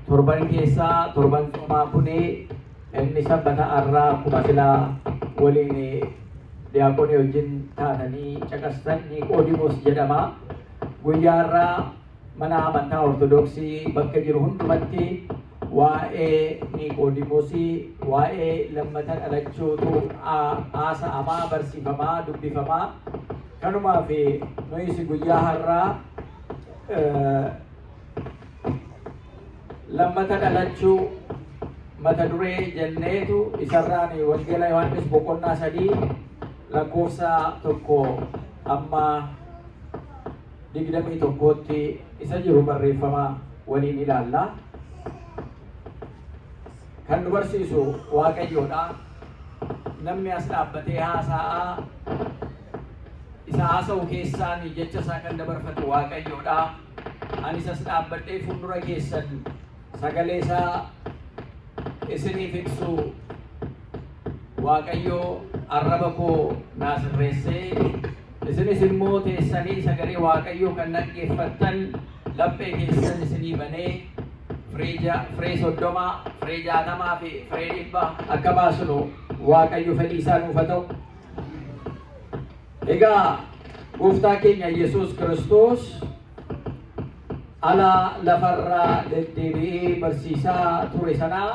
torban keessaa torban somaa kunii inni sabbata arraa kuma silaa waliin diyaaqonii wajjin taatanii caqastan Niqoodimoos jedhama. Guyyaa irraa mana amantaa Ortodoksii bakka jiru hundumatti waa'ee Niqoodimoosii waa'ee lammata dhalachuutu haasa'amaa, barsiifamaa, dubbifamaa. Kanumaaf nuyis guyyaa har'aa lammata dhalachuu mata duree jenneetu isarraan wangeela Yohaannis boqonnaa 3 lakkoofsa 1 amma 21tti isa jiru barreeffama waliin ilaalla. Kan nu barsiisu Waaqayyoodha. Namni as dhaabbatee haasa'aa isa haasa'u keessaan jecha isaa kan dabarfatu Waaqayyoodha. Anis as dhaabbadhee fuuldura keessan sagalee isaa isiniif ibsu Waaqayyo arraba koo naa sirreessee isinis immoo teessanii sagalee Waaqayyoo kan dhaggeeffattan laphee keessan isinii banee firee 30, firee 60 fi firee 100 akka baasnu Waaqayyo fedhii isaa nuuf haa ta'u. Egaa Gooftaa keenya Yesuus Kiristoos ala lafarraa deddeebi'ee barsiisaa ture sanaa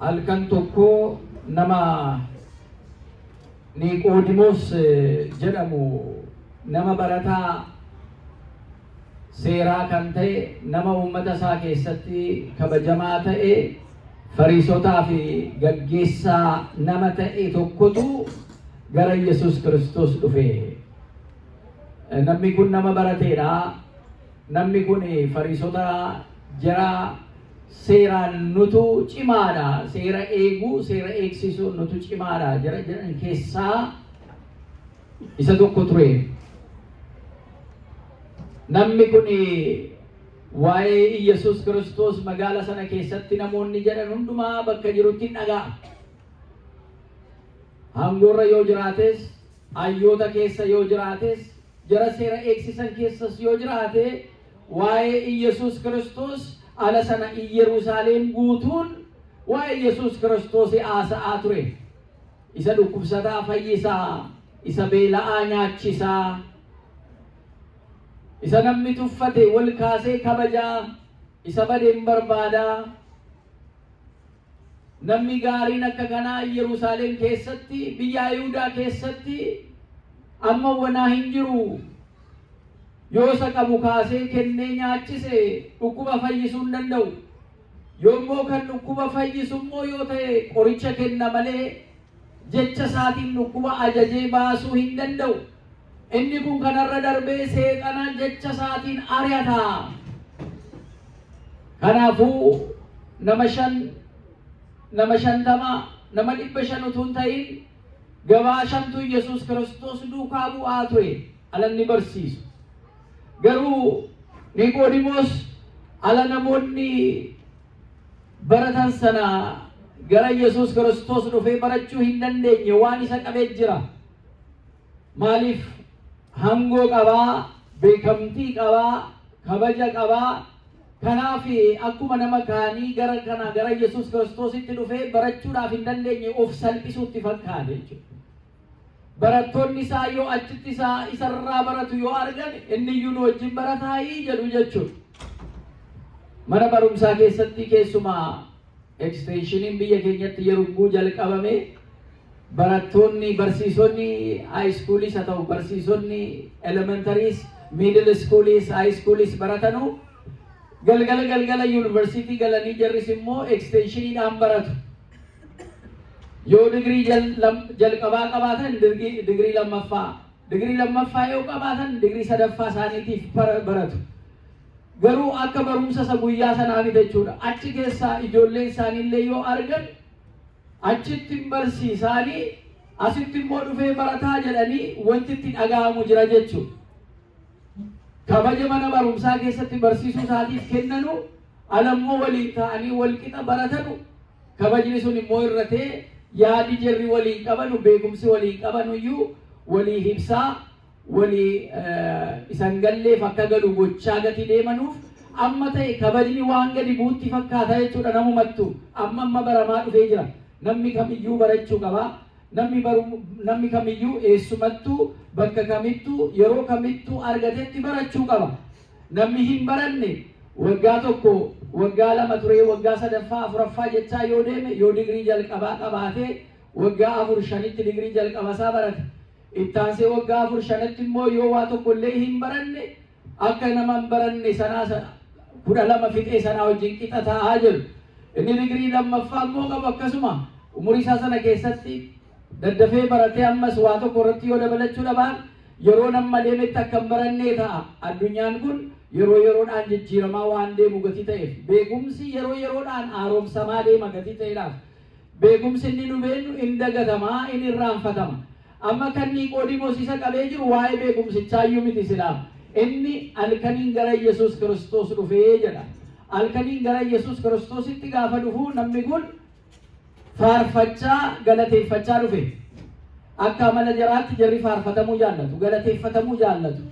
halkan tokko nama Niqoodimoos jedhamu nama barataa seeraa kan ta'e nama uummata isaa keessatti kabajamaa ta'e Fariisotaa fi gaggeessaa nama ta'e tokkotu gara Yesuus Kiristoos dhufe. Namni kun nama barateedha. Namni kun Fariisota jara seeraan nutu cimaadha. Seera eeguu, seera eegsisuu nutu cimaadha. Jara jedhan keessaa isa tokko ture. Namni kun waa'ee Yesuus Kiristoos magaala sana keessatti namoonni jedhan hundumaa bakka jirutti dhaga'a. Hangoorra yoo jiraates, hayyoota keessa yoo jiraates, jara seera eegsisan keessas yoo jiraate, waa'ee Yesuus Kiristoos ala sana Yerusaalem guutuun waa'ee Yesuus Kiristoos haasa'aa ture. Isa dhukkubsataa fayyisaa, isa beela'aa nyaachisaa, isa namni tuffate wal kaasee kabajaa, isa badeen barbaadaa. Namni gaariin akka kanaa Yerusaalem keessatti, biyya Yihuudaa keessatti amma wanaa hin jiru. Yoo isa qabu kaasee kennee nyaachise dhukkuba fayyisuu hin danda'u. Yommuu kan dhukkuba fayyisu immoo yoo ta'e qoricha kenna malee jecha isaatiin dhukkuba ajajee baasuu hin danda'u. Inni kun kanarra darbee seexanaan jecha isaatiin ari'ata. Kanaafuu nama 50, nama 500 utuu hin ta'in gabaa 5tu Yesuus Kiristoos duukaa bu'aa ture alanni barsiisu. Garuu Niqoodimoos ala namoonni baratan sana gara Yesuus Kiristoos dhufee barachuu hin dandeenye waan isa qabee jira. Maaliif hangoo qabaa, beekamtii qabaa, kabaja qabaa. Kanaaf akkuma nama kaanii gara Yesuus Kiristoositti dhufee barachuudhaaf hin dandeenye of salphisuutti fakkaate jechuudha. Barattoonni isaa yoo achitti isarraa baratu yoo argan inni iyyuu nu wajjin barataayii jedhu jechuudha. Mana barumsaa keessatti keessumaa eksteeshiniin biyya keenyatti yeroo jalqabame barattoonni barsiisonni high schooliis haa ta'u barsiisonni elementaries, middle schoolies, high schoolies baratanu galgala yuunivarsiitii galanii jarris immoo eksteeshiniidhaan baratu. Yoo digrii jalqabaa qabaatan digrii lammaffaa yoo qabaatan digrii sadaffaa isaaniitiif baratu. Garuu akka barumsa isa guyyaa sanaa miti jechuudha. Achi keessaa ijoolleen isaaniillee yoo argan achitti barsiisaanii asitti immoo dhufee barataa jedhanii wanti itti dhaga'amu jira jechuudha. Kabaja mana barumsaa keessatti barsiisuu isaatiif kennanu alammoo waliin ta'anii wal qixa baratanu kabajni sun immoo irratee yaadi jarri waliin qabanu beekumsi waliin qabanu iyyuu walii hibsaa walii isan galleef akka galu gochaa gati deemanuuf amma ta'e kabajni waan gadi buutti fakkaata jechuudha namumattu amma baramaa dhufee jira namni kamiyyuu barachuu qaba namni kamiyyuu eessumattuu bakka kamittuu yeroo kamittuu argatetti barachuu qaba namni hin baranne waggaa tokko waggaa lama turee waggaa sadaffaa afuraffaa jechaa yoo deeme yoo digrii jalqabaa qabaatee waggaa 4-5tti digrii jalqabasaa barate ittaansee waggaa 4-5tti immoo yoo waa tokko illee hin baranne akka nama hin baranne sanaa 12 fixee sanaa wajjin qixa ta'aa jiru inni digrii lammaffaa immoo qabu akkasuma umurii isaa sana keessatti daddafee baratee ammas waa tokko irratti yoo dabalachuu dhabaan yeroo nama deemetti akka hin barannee ta'a addunyaan kun yeroo yeroodhaan jijjiiramaa waan deemu gatii ta'eef beekumsi yeroo yeroodhaan haaromsamaa deema gatii ta'eedhaaf beekumsi inni nu beennu in dagatamaa in irraanfatama amma kan Niqoodimoos isa qabee jiru waa'ee beekumsichaayyuu miti silaa inni halkaniin gara Yesuus Kiristoos dhufee jedha halkaniin gara Yesuus Kiristoositti gaafa dhufu namni kun faarfachaa galateeffachaa dhufe akka amala jaraatti jarri faarfatamuu jaallatu galateeffatamuu jaallatu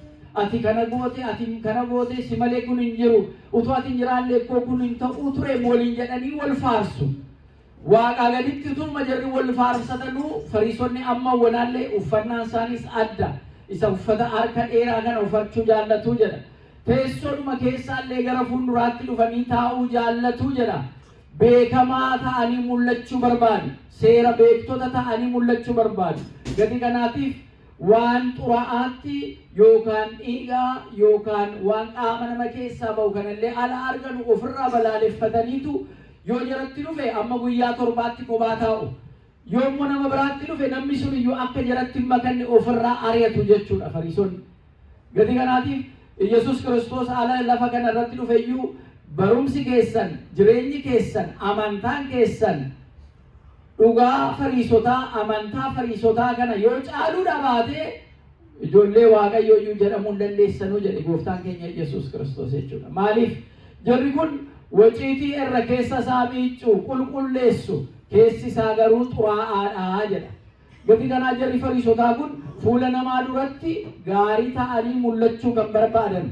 ati kana goote si malee kun hin jiru utuu ati hin jiraallee koo kun hin ta'uu ture waliin jedhanii wal faarsu waaqa gaditti utuma jarri wal faarsatanuu fariisonni amma wanaallee uffannaan isaanis adda isa uffata harka dheeraa kana uffachuu jaallatu jedha teessoodhuma keessaallee gara fuulduraatti dhufanii taa'uu jaallatu jedha beekamaa ta'anii mul'achuu barbaadu seera beektota ta'anii mul'achuu barbaadu gadi kanaatiif waan xuraa'aatti yookaan dhiigaa yookaan waan qaama nama keessaa ba'u kanallee ala arganu ofirraa balaaleffataniitu yoo jaratti dhufe amma guyyaa 7 kophaa taa'u yoommoo nama biraatti dhufe namni sun iyyuu akka jaratti makanne ofirraa ari'atu jechuudha fariisonni gadi kanaatiif Yesuus Kiristoos ala lafa kana irratti dhufe iyyuu barumsi keessan jireenyi keessan amantaan keessan dhugaa fariisotaa amantaa fariisotaa kana yoo caaluudha baatee ijoollee waaqayyoo iyyuu jedhamuu hin dandeessanuu jedhe gooftaan keenya Yesuus Kiristoos jechuudha maaliif jarri kun waciitii irra keessa isaa miiccuu qulqulleessu keessi isaa garuu xuraa'aadhaa jedha gadi kanaa jarri fariisotaa kun fuula namaa duratti gaarii ta'anii mul'achuu kan barbaadan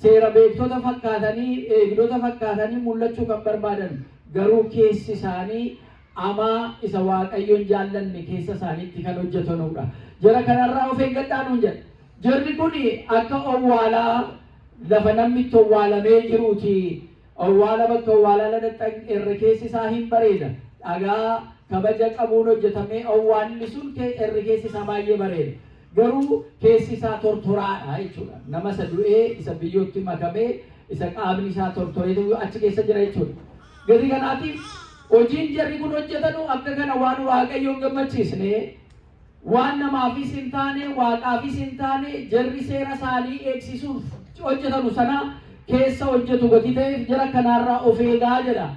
seera beektota fakkaatanii eegdota fakkaatanii mul'achuu kan barbaadan garuu keessi isaanii amaa isa waaqayyoon jaallanne keessa isaaniitti kan hojjetanudha jara kanarraa of eeggadhaanuun jedha jarri kun akka owwaalaa lafa namni itti owwaalamee jiruuti owwaala bakka owwaalaa ladhaxan irra keessi isaa hin bareeda dhagaa kabaja qabuun hojjetamee owwaalli sun irri keessi isaa baay'ee bareeda garuu keessi isaa tortoraadha jechuudha nama isa du'ee isa biyyootti makamee isa qaamni isaa tortoreetu achi keessa jira jechuudha gadi kanaatiif hojiin jarri kun hojjetanu akka kana waan waaqayyoon gammachiisne waan namaafis hin taane waaqaafis hin taane jarri seera isaanii eegsisuuf hojjetanu sana keessa hojjetu gadi ta'eef jara kanaarraa of eegaa jedha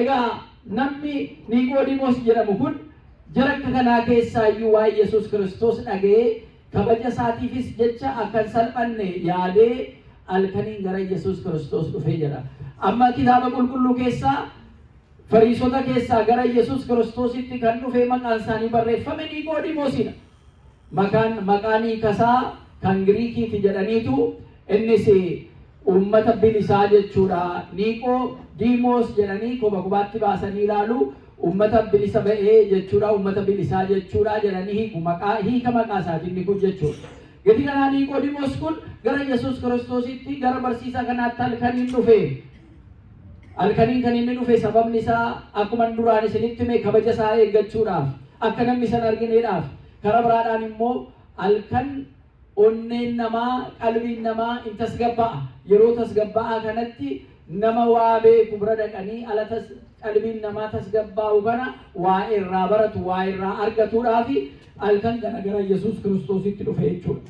egaa namni Niqoodimoos jedhamu kun jara kanaa keessaa iyyuu waa'ee Yesuus Kiristoos dhagee kabaja isaatiifis jecha akka salphanne yaadee halkaniin gara Yesuus Kiristoos dhufee jedha amma kitaaba qulqulluu keessaa fariisota keessaa gara Yesuus Kiristoositti kan dhufe maqaan isaanii barreeffame Niqoodimoosidha maqaan hiikasaa kan Giriikiiti jedhaniitu innis ummata bilisaa jechuudha Niqoodimoos jedhanii kubaatti baasanii ilaalu ummata bilisa ba'ee jechuudha ummata bilisaa jechuudha jedhanii hiika maqaa isaatiin kun jechuudha gadi kanaa Niqoodimoos kun gara Yesuus Kiristoositti gara barsiisaa kanaatti halkaniin dhufe halkaniin kan inni dhufe sababni isaa akkuma duraan isinitti hime kabaja isaa eeggachuudhaaf akka namni san argineedhaaf karaa biraadhaan immoo halkan onneen namaa qalbiin namaa in tasgabba'a yeroo tasgabba'a kanatti nama waa beeku bira dhaqanii alatas qalbiin namaa tasgabbaa'u kana waa irraa baratu waa irraa argatuudhaaf halkan kana gara Yesuus Kiristoositti dhufe jechuudha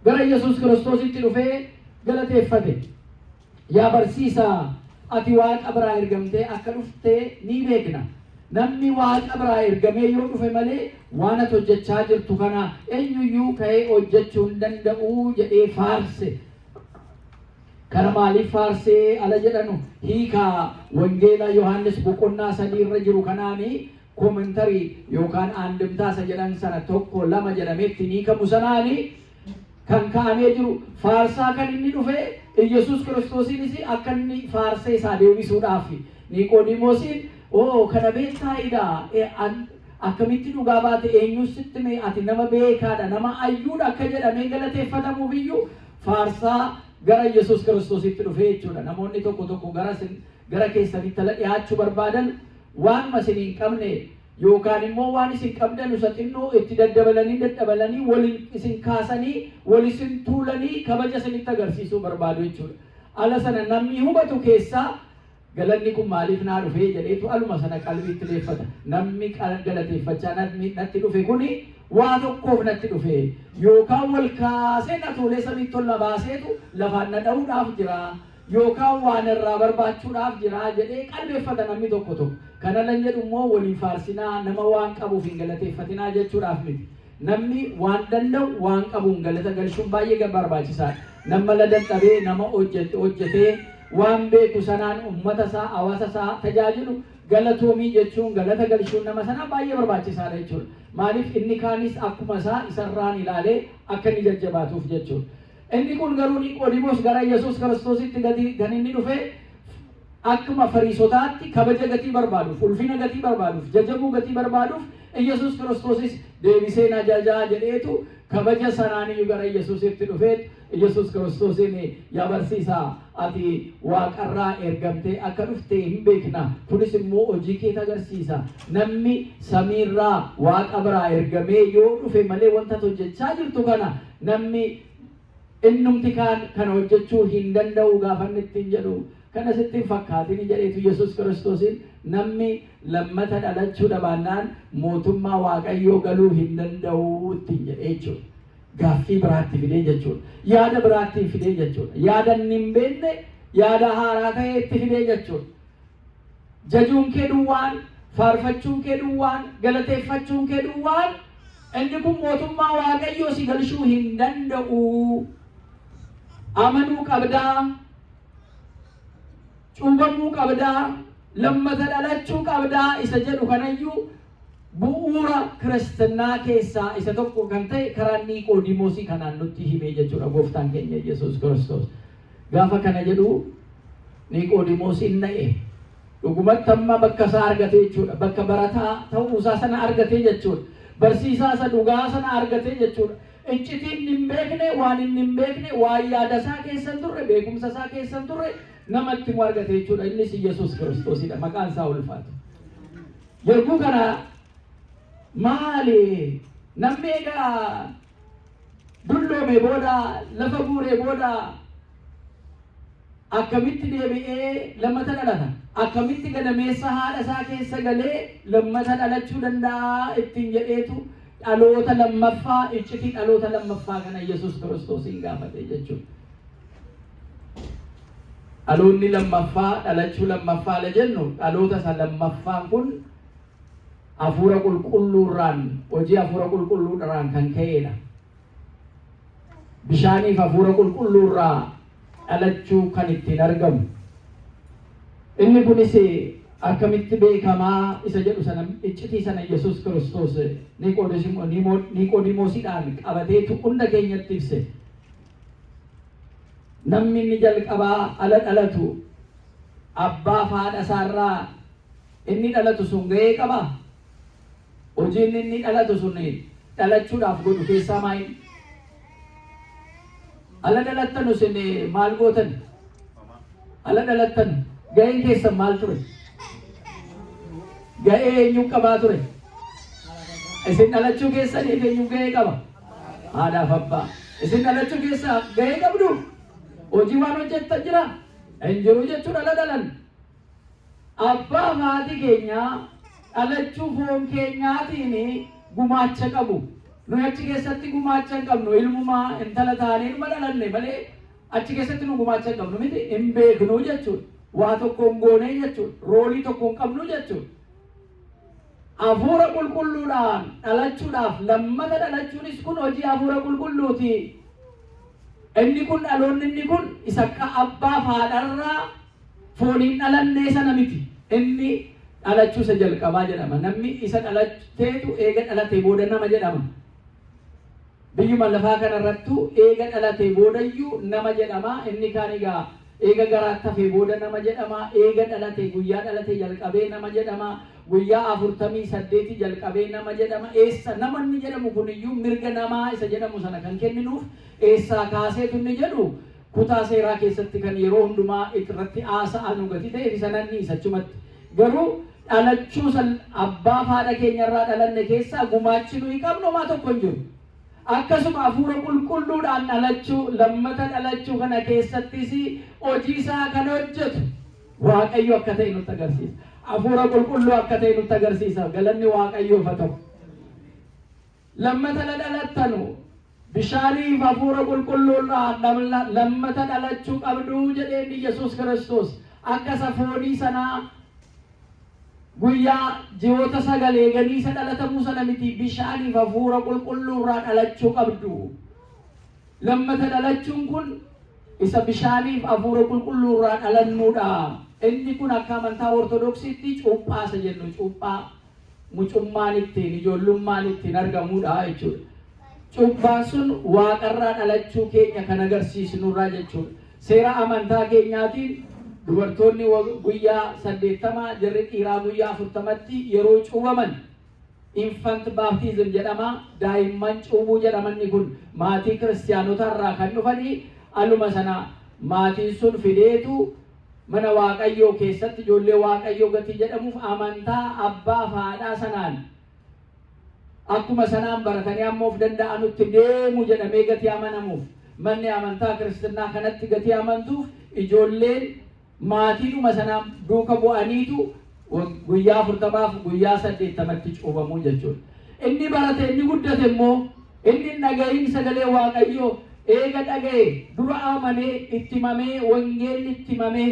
gara Yesuus Kiristoositti dhufee galateeffate yaa barsiisaa ati waaqa biraa ergamtee akka dhuftee ni beekna namni waaqa biraa ergamee yoo dhufe malee waan ati hojjechaa jirtu kana eenyuyyuu ka'ee hojjechuu hin danda'u jedhee faarse kana maaliif faarsee ala jedhanu hiikaa wangeela Yohaannis boqonnaa 3 irra jiru kanaani koomentarii yookaan aandimtaa isa jedhan sana tokko lama jedhametti hiikamu sanaani kan kaa'amee jiru faarsaa kan inni dhufe Yesuus Kiristoosiinis akka inni faarsee isaa deebisuudhaaf Niqoodimoosiin kana beektaayidha akkamitti dhugaa baate eenyus sitti mee ati nama beekaadha nama ayyuudha akka jedhamee galateeffatamuuf iyyuu faarsaa gara Yesuus Kiristoositti dhufe jechuudha. Namoonni tokko gara keessanitti dhiyaachuu barbaadan waan isin hin qabne yookaan immoo waan isin qabdan xinnoo itti daddabalanii waliin isin kaasanii wal isin tuulanii kabaja isinitti agarsiisuu barbaadu jechuudha. Ala sana namni hubatu keessaa galanni kun maaliif naa dhufe jedheetu aluma sana qalbiitti leeffata. Namni galateeffachaa natti dhufe kuni waa tokkoof natti dhufe yookaan wal kaasee na tuulee samitti tolla baaseetu lafaan na dha'uudhaaf jira yookaan waan irraa barbaachuudhaaf jira jedhee qalbeeffata namni tokko. Kana lan jedhu immoo waliin faarsinaa nama waan qabuuf hin galateeffatinaa jechuudhaaf miti. Namni waan danda'u waan qabuun galata galchuun baay'ee barbaachisaadha. Nama la dadhabee nama hojjetee waan beeku sanaan ummata isaa hawaasa isaa tajaajilu galatoomii jechuun galata galchuun nama sana baay'ee barbaachisaadha jechuudha. Maaliif inni kaanis akkuma isaa isarraan ilaalee akka inni jajjabaatuuf jechuudha. Inni kun garuu Niqoodimoos gara Yesuus Kiristoositti kan inni dhufe akkuma Fariisotaatti kabaja gatii barbaaduuf, ulfina gatii barbaaduuf, jajjabuu gatii barbaaduuf Yesuus Kiristoosis deebisee na jajaa jedheetu kabaja sanaaniyyuu gara Yesuusitti dhufeet Yesuus Kiristoosin yaa barsiisaa ati waaqarraa ergamtee akka dhufte hin beekna kunis immoo hojii kee agarsiisa namni samiirraa waaqa biraa ergamee yoo dhufe malee wanta hojjechaa jirtu kana namni innumti kan hojjechuu hin danda'u gaafanni ittiin jedhu kana sitti fakkaatiin jedheetu Yesuus Kiristoosin namni lammata dhalachuu dhabaannaan mootummaa waaqayyoo galuu hin danda'u ittiin jedhee jechuudha. Gaaffii biraatti fidee jechuudha. Yaada biraatti fidee jechuudha. Yaada hin beekne yaada haaraa ta'e itti fidee jechuudha. Jajuun kee duwwaan, faarfachuun kee duwwaan, galateeffachuun kee duwwaan inni kun mootummaa waaqayyoo si galchuu hin danda'u. Amanuu qabdaa, cuubamuu qabdaa, lammata dhalachuu qabdaa isa jedhu kanayyuu bu'uura kiristinnaa keessaa isa tokko kan ta'e karaa Niqoodimoosii kanaan nutti himee jechuudha gooftaan keenya Yesuus Kiristoos. Gaafa kana jedhu Niqoodimoosiin na'e dhugumatti amma bakka isaa argate jechuudha. Bakka barataa ta'uusaa sana argate jechuudha. Barsiisaa isa dhugaa sana argate jechuudha. Iccitiin hin beekne waan hin beekne waan yaada isaa keessan turre beekumsa isaa keessan turre namatti mu argate jechuudha. Innis Yesuus Kiristoosidha. Maqaan isaa ulfaatu. Yeroo kana maali namni egaa dulloome booda lafa guuree booda akkamitti deebi'ee lammata dhalata akkamitti gadameessa haadha isaa keessa galee lammata dhalachuu danda'a ittiin jedheetu dhaloota lammaffaa iccitii dhaloota lammaffaa kana Yesuus Kiristoosiin gaafate jechuudha. Dhaloonni lammaffaa dhalachuu lammaffaa la jennu dhaloota isa lammaffaan kun hafuura qulqulluurraan hojii hafuura qulqulluudhaan kan ka'edha. Bishaaniif hafuura qulqulluurraa dhalachuu kan ittiin argamu. Inni kunis akkamitti beekamaa isa jedhu sana iccitii sana Yesuus Kiristoos Niqoodimoosiidhaan qabateetu hunda keenyatti ibse. Namni inni jalqabaa ala dhalatu abbaa fi haadha isaarraa inni dhalatu sun gahee qaba. Hojiin inni dhalatu sun dhalachuudhaaf godhu keessaa maali? Ala dhalattan isin maal gootan? Ala dhalattan gaheen keessan maal ture? Gahee eenyu qabaa ture? Isin dhalachuu keessaniif eenyu gahee qaba? Haadhaaf abbaa. Isin dhalachuu keessaa gahee qabdu? Hojii waan hojjettan jira? Hin jiru jechuudha ala dhalan. Abbaa maatii keenyaa dhalachuu foon keenyaatiin gumaacha qabu. Nuyi achi keessatti gumaacha hin qabnu ilmumaa intala taanee ilma dhalanne malee achi keessatti nu gumaacha hin qabnu miti hin beeknu jechuudha. Waa tokko hin goone jechuudha. Roolii tokko hin qabnu jechuudha. Hafuura qulqulluudhaan dhalachuudhaaf lammata dhalachuunis kun hojii hafuura qulqulluuti. inni kun dhaloonni inni kun isa akka abbaa haadharraa fooniin dhalannee sana miti. Inni dhalachuu isa jalqabaa jedhama. Namni isa dhalateetu eega dhalatee booda nama jedhama. Biyyuma lafaa kanarrattu eega dhalatee boodayyuu nama jedhama. Inni kaan egaa eega garaatti hafee booda nama jedhama. Eega dhalatee guyyaa dhalatee jalqabee nama jedhama. Guyyaa 48 jalqabee nama jedhama. Eessa nama inni jedhamu kuniyyuu mirga namaa isa jedhamu sana kan kenninuuf eessaa kaaseetu inni jedhu kutaa seeraa keessatti kan yeroo hundumaa irratti haasa'an dhugati ta'eef isa nanni isachumatti. Garuu dhalachuu abbaa haadha keenyarraa dhalanne keessaa gumaachi nuyi qabnu homaa tokko hin jiru. Akkasuma hafuura qulqulluudhaan dhalachuu lammata dhalachuu kana keessattis hojii isaa kan hojjetu Waaqayyo akka ta'e nutti agarsiisa. Hafuura qulqulluu akka ta'e nutti agarsiisa. Galanni Waaqayyoof haa ta'u. Lammata dhalattanu bishaaniif hafuura qulqulluudhaan lammata dhalachuu qabdu jedheen Yesuus Kiristoos akka safoonii sanaa guyyaa ji'oota 9 eeganii isa dhalatamuu sana miti bishaaniif hafuura qulqulluurraa dhalachuu qabdu. Lammata dhalachuun kun isa bishaaniif hafuura qulqulluurraa dhalannuudha. Inni kun akka amantaa Ortodoksiitti cuuphaa isa jennu cuuphaa mucummaan ittiin ijoollummaan ittiin argamuudha jechuudha. Cuuphaan sun waaqarraa dhalachuu keenya kan agarsiisnurraa jechuudha. Seera amantaa keenyaatiin dubartoonni guyyaa 80 jarri dhiiraa guyyaa 40tti yeroo cuubaman infant baptism jedhama. Daa'imman cuubuu jedhamanni kun maatii kiristaanotarraa kan dhufanii aluma sana maatiin sun fideetu mana Waaqayyoo keessatti ijoollee Waaqayyoo gatii jedhamuuf amantaa abbaa fi haadhaa sanaan akkuma sanaan baratanii amma of danda'anutti deemu jedhamee gatii amanamuuf manni amantaa kiristinnaa kanatti gatii amantuuf ijoolleen maatiidhuma sanaan duuka bu'aniitu guyyaa 40 guyyaa 80tti cuubamuu jechuudha. Inni barate inni guddate immoo inni dhaga'iin sagalee Waaqayyoo eega dhaga'e dura amanee itti himamee wangeelli itti himamee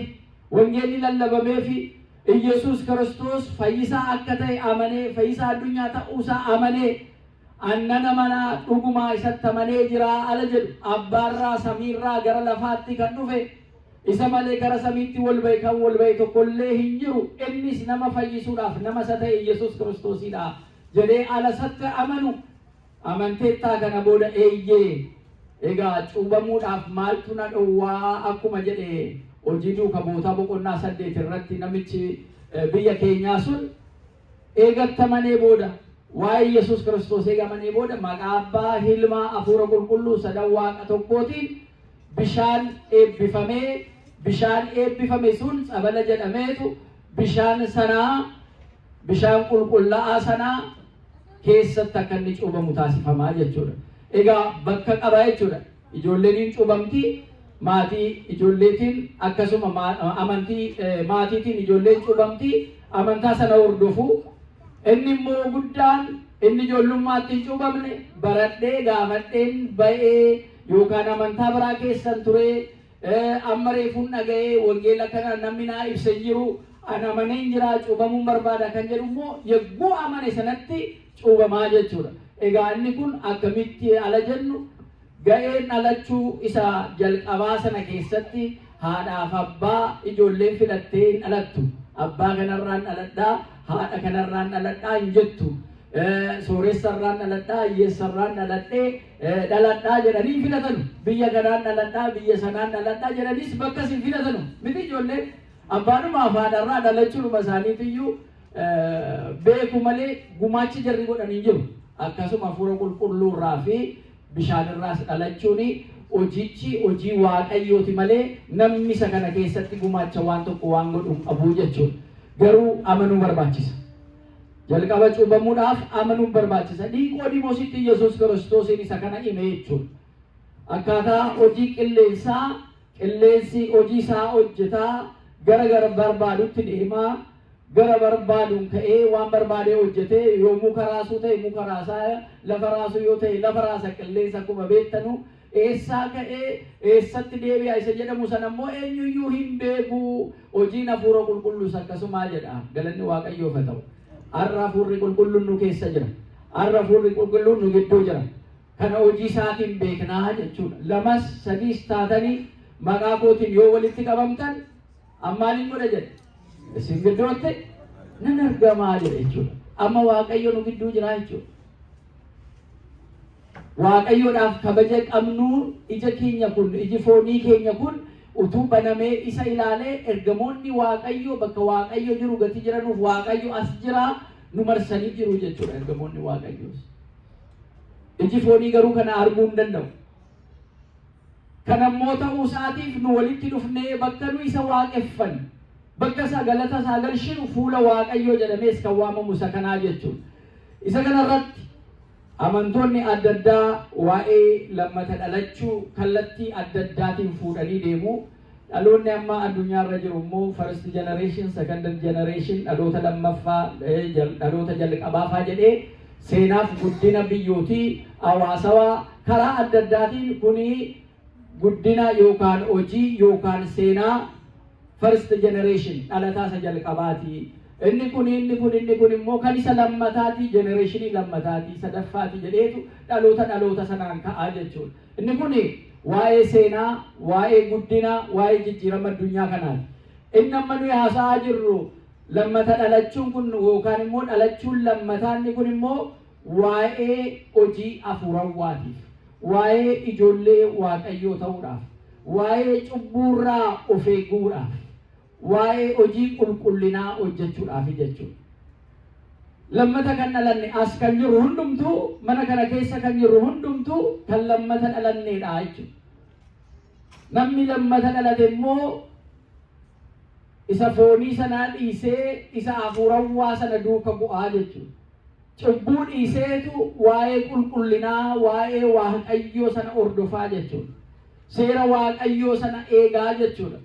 wangeelli lallabamee fi Yesuus Kiristoos fayyisaa akka ta'e amanee fayyisaa addunyaa ta'uusaa amanee annana manaa dhugumaa isatti amanee jira ala jedhu abbaarraa samiirraa gara lafaatti kan dhufe isa malee gara samiitti wal ba'e kan wal ba'e tokkollee hin jiru. Innis nama fayyisuudhaaf nama isa ta'e Yesuus Kiristoosidha jedhee alasatti amanu amanteettaa kana booda eeyyee egaa cuubamuudhaaf maaltu na dhowwaa akkuma jedhe hojii duuka bootaa boqonnaa 8 irratti namichi biyya keenyaa sun eegattamanii booda waa'ee Yesuus Kiristoos eegamanii booda maqaa Abbaa Ilmaa Hafuura Qulqulluu sadan Waaqa tokkootiin bishaan eebbifame sun tsabala jedhameetu bishaan qulqullaa'aa sanaa keessatti akka inni cuubamu taasifamaa jechuudha. Egaa bakka qaba jechuudha. Ijoolleen hin cuubamti. Maatii ijoolleetiin akkasuma amantii maatiitiin ijoolleen cuubamti amantaa sana hordofu. Inni immoo guddaan inni ijoollummaatti hin cuubamne baradhee gaafadheen ba'ee yookaan amantaa biraa keessan ture amma reefuun dhaga'ee wangeela kana namni naa ibsa jiru ana amaneen jira cuubamuun barbaada kan jedhu immoo yegguu amane sanatti cuubamaa jechuudha. Egaa inni kun akkamitti ala jennu ga'een dhalachuu isa jalqabaa sana keessatti haadhaaf abbaa ijoolleen filattee hin dhalattu. Abbaa kanarraan dhaladhaa haadha kanarraan dhaladhaa hin jettu. Sooressarraan dhaladhaa hiyyeessarraan dhaladhaa jedhanii filatanu. Biyya kanaan dhaladhaa biyya sanaan dhaladhaa jedhaniis bakka isin filatanu. Miti ijoolleen abbaanumaaf haadharraa dhalachuudhuma isaaniitiyyuu beeku malee gumaachi jarri godhanii jiru. Akkasuma hafuura qulqulluurraa fi bishaanirraas dhalachuuni hojii Waaqayyooti malee namni isa kana keessatti gumaacha waan tokko waan godhu qabu jechuudha. Garuu amanuu barbaachisa. Jalqaba cuubamuudhaaf amanuu barbaachisa. Niqoodimoositti Yesuus Kiristoosiin isa kana hime jechuudha. Akkaataa hojii qilleensi hojii isaa hojjetaa gara barbaadutti deemaa gara barbaaduun ka'ee waan barbaadee hojjetee yoo muka raasuu ta'e muka raasaa lafa raasuu yoo ta'e lafa raasa qilleensa akkuma beektanu eessaa ka'ee eessatti deebi'a isa jedhamu sana immoo eenyuyyuu hin beeku. Hojiin hafuura qulqulluus akkasumaa jedha. Galanni Waaqayyoof haa ta'u. Har'a hafuurri qulqulluun nu keessa jira. Har'a hafuurri qulqulluun nu gidduu jira. kana hojii isaatiin beeknaa jechuudha. Lamas sadiis taatanii maqaa kootiin yoo walitti qabamtan ammaaniin godha jedhe isin gidduutti nan argamaa jedhe jechuudha. Amma Waaqayyo nu gidduu jira jechuudha. Waaqayyoodhaaf kabaja qabnu ija keenya kun iji foonii keenya kun utuu banamee isa ilaalee ergamoonni Waaqayyo bakka Waaqayyo jiru gati jiranuuf Waaqayyo as jira nu marsanii jiru jechuudha ergamoonni Waaqayyoos. Iji foonii garuu kana arguu hin danda'u. Kan ammoo ta'uu isaatiif nu walitti dhufnee bakka nu isa waaqeffannu bakka isa galata isaa galchinu fuula Waaqayyoo jedhamees kan waamamu isa kanaa jechuudha. Isa kanarratti amantoonni adda addaa waa'ee lammata dhalachuu kallattii adda addaatiin fuudhanii deemu. Dhaloonni amma addunyaarra jiru immoo first generation, second generation, dhaloota lammaffaa, dhaloota jalqabaafaa jedhee seenaaf guddina biyyootii hawaasawaa karaa adda addaatiin kuni guddina yookaan hojii yookaan seenaa first generation dhalataa isa jalqabaati. Inni kun immoo kan isa lammataati generationii lammataati sadaffaati jedheetu dhaloota sanaan ka'aa jechuudha. Inni kun waa'ee seenaa, waa'ee guddina, waa'ee jijjiirama addunyaa kanaati. Inni amma nuyi haasa'aa jirru lammata dhalachuun kun yookaan immoo dhalachuun lammataanni kun immoo waa'ee hojii hafuurawwaatiif, waa'ee ijoollee Waaqayyoo ta'uudhaaf, waa'ee cubbuurraa of eeguudhaaf, waa'ee hojii qulqullinaa hojjechuudhaaf jechuudha. Lammata kan dhalanne as kan jiru hundumtuu mana kana keessa kan jiru hundumtuu kan lammata dhalanneedha jechuudha. Namni lammata dhalate immoo isa foonii sanaa dhiisee isa hafuurawwaa sana duuka bu'aa jechuudha. Cubbuu dhiiseetu waa'ee qulqullinaa, waa'ee Waaqayyoo sana hordofaa jechuudha. Seera Waaqayyoo sana eegaa jechuudha.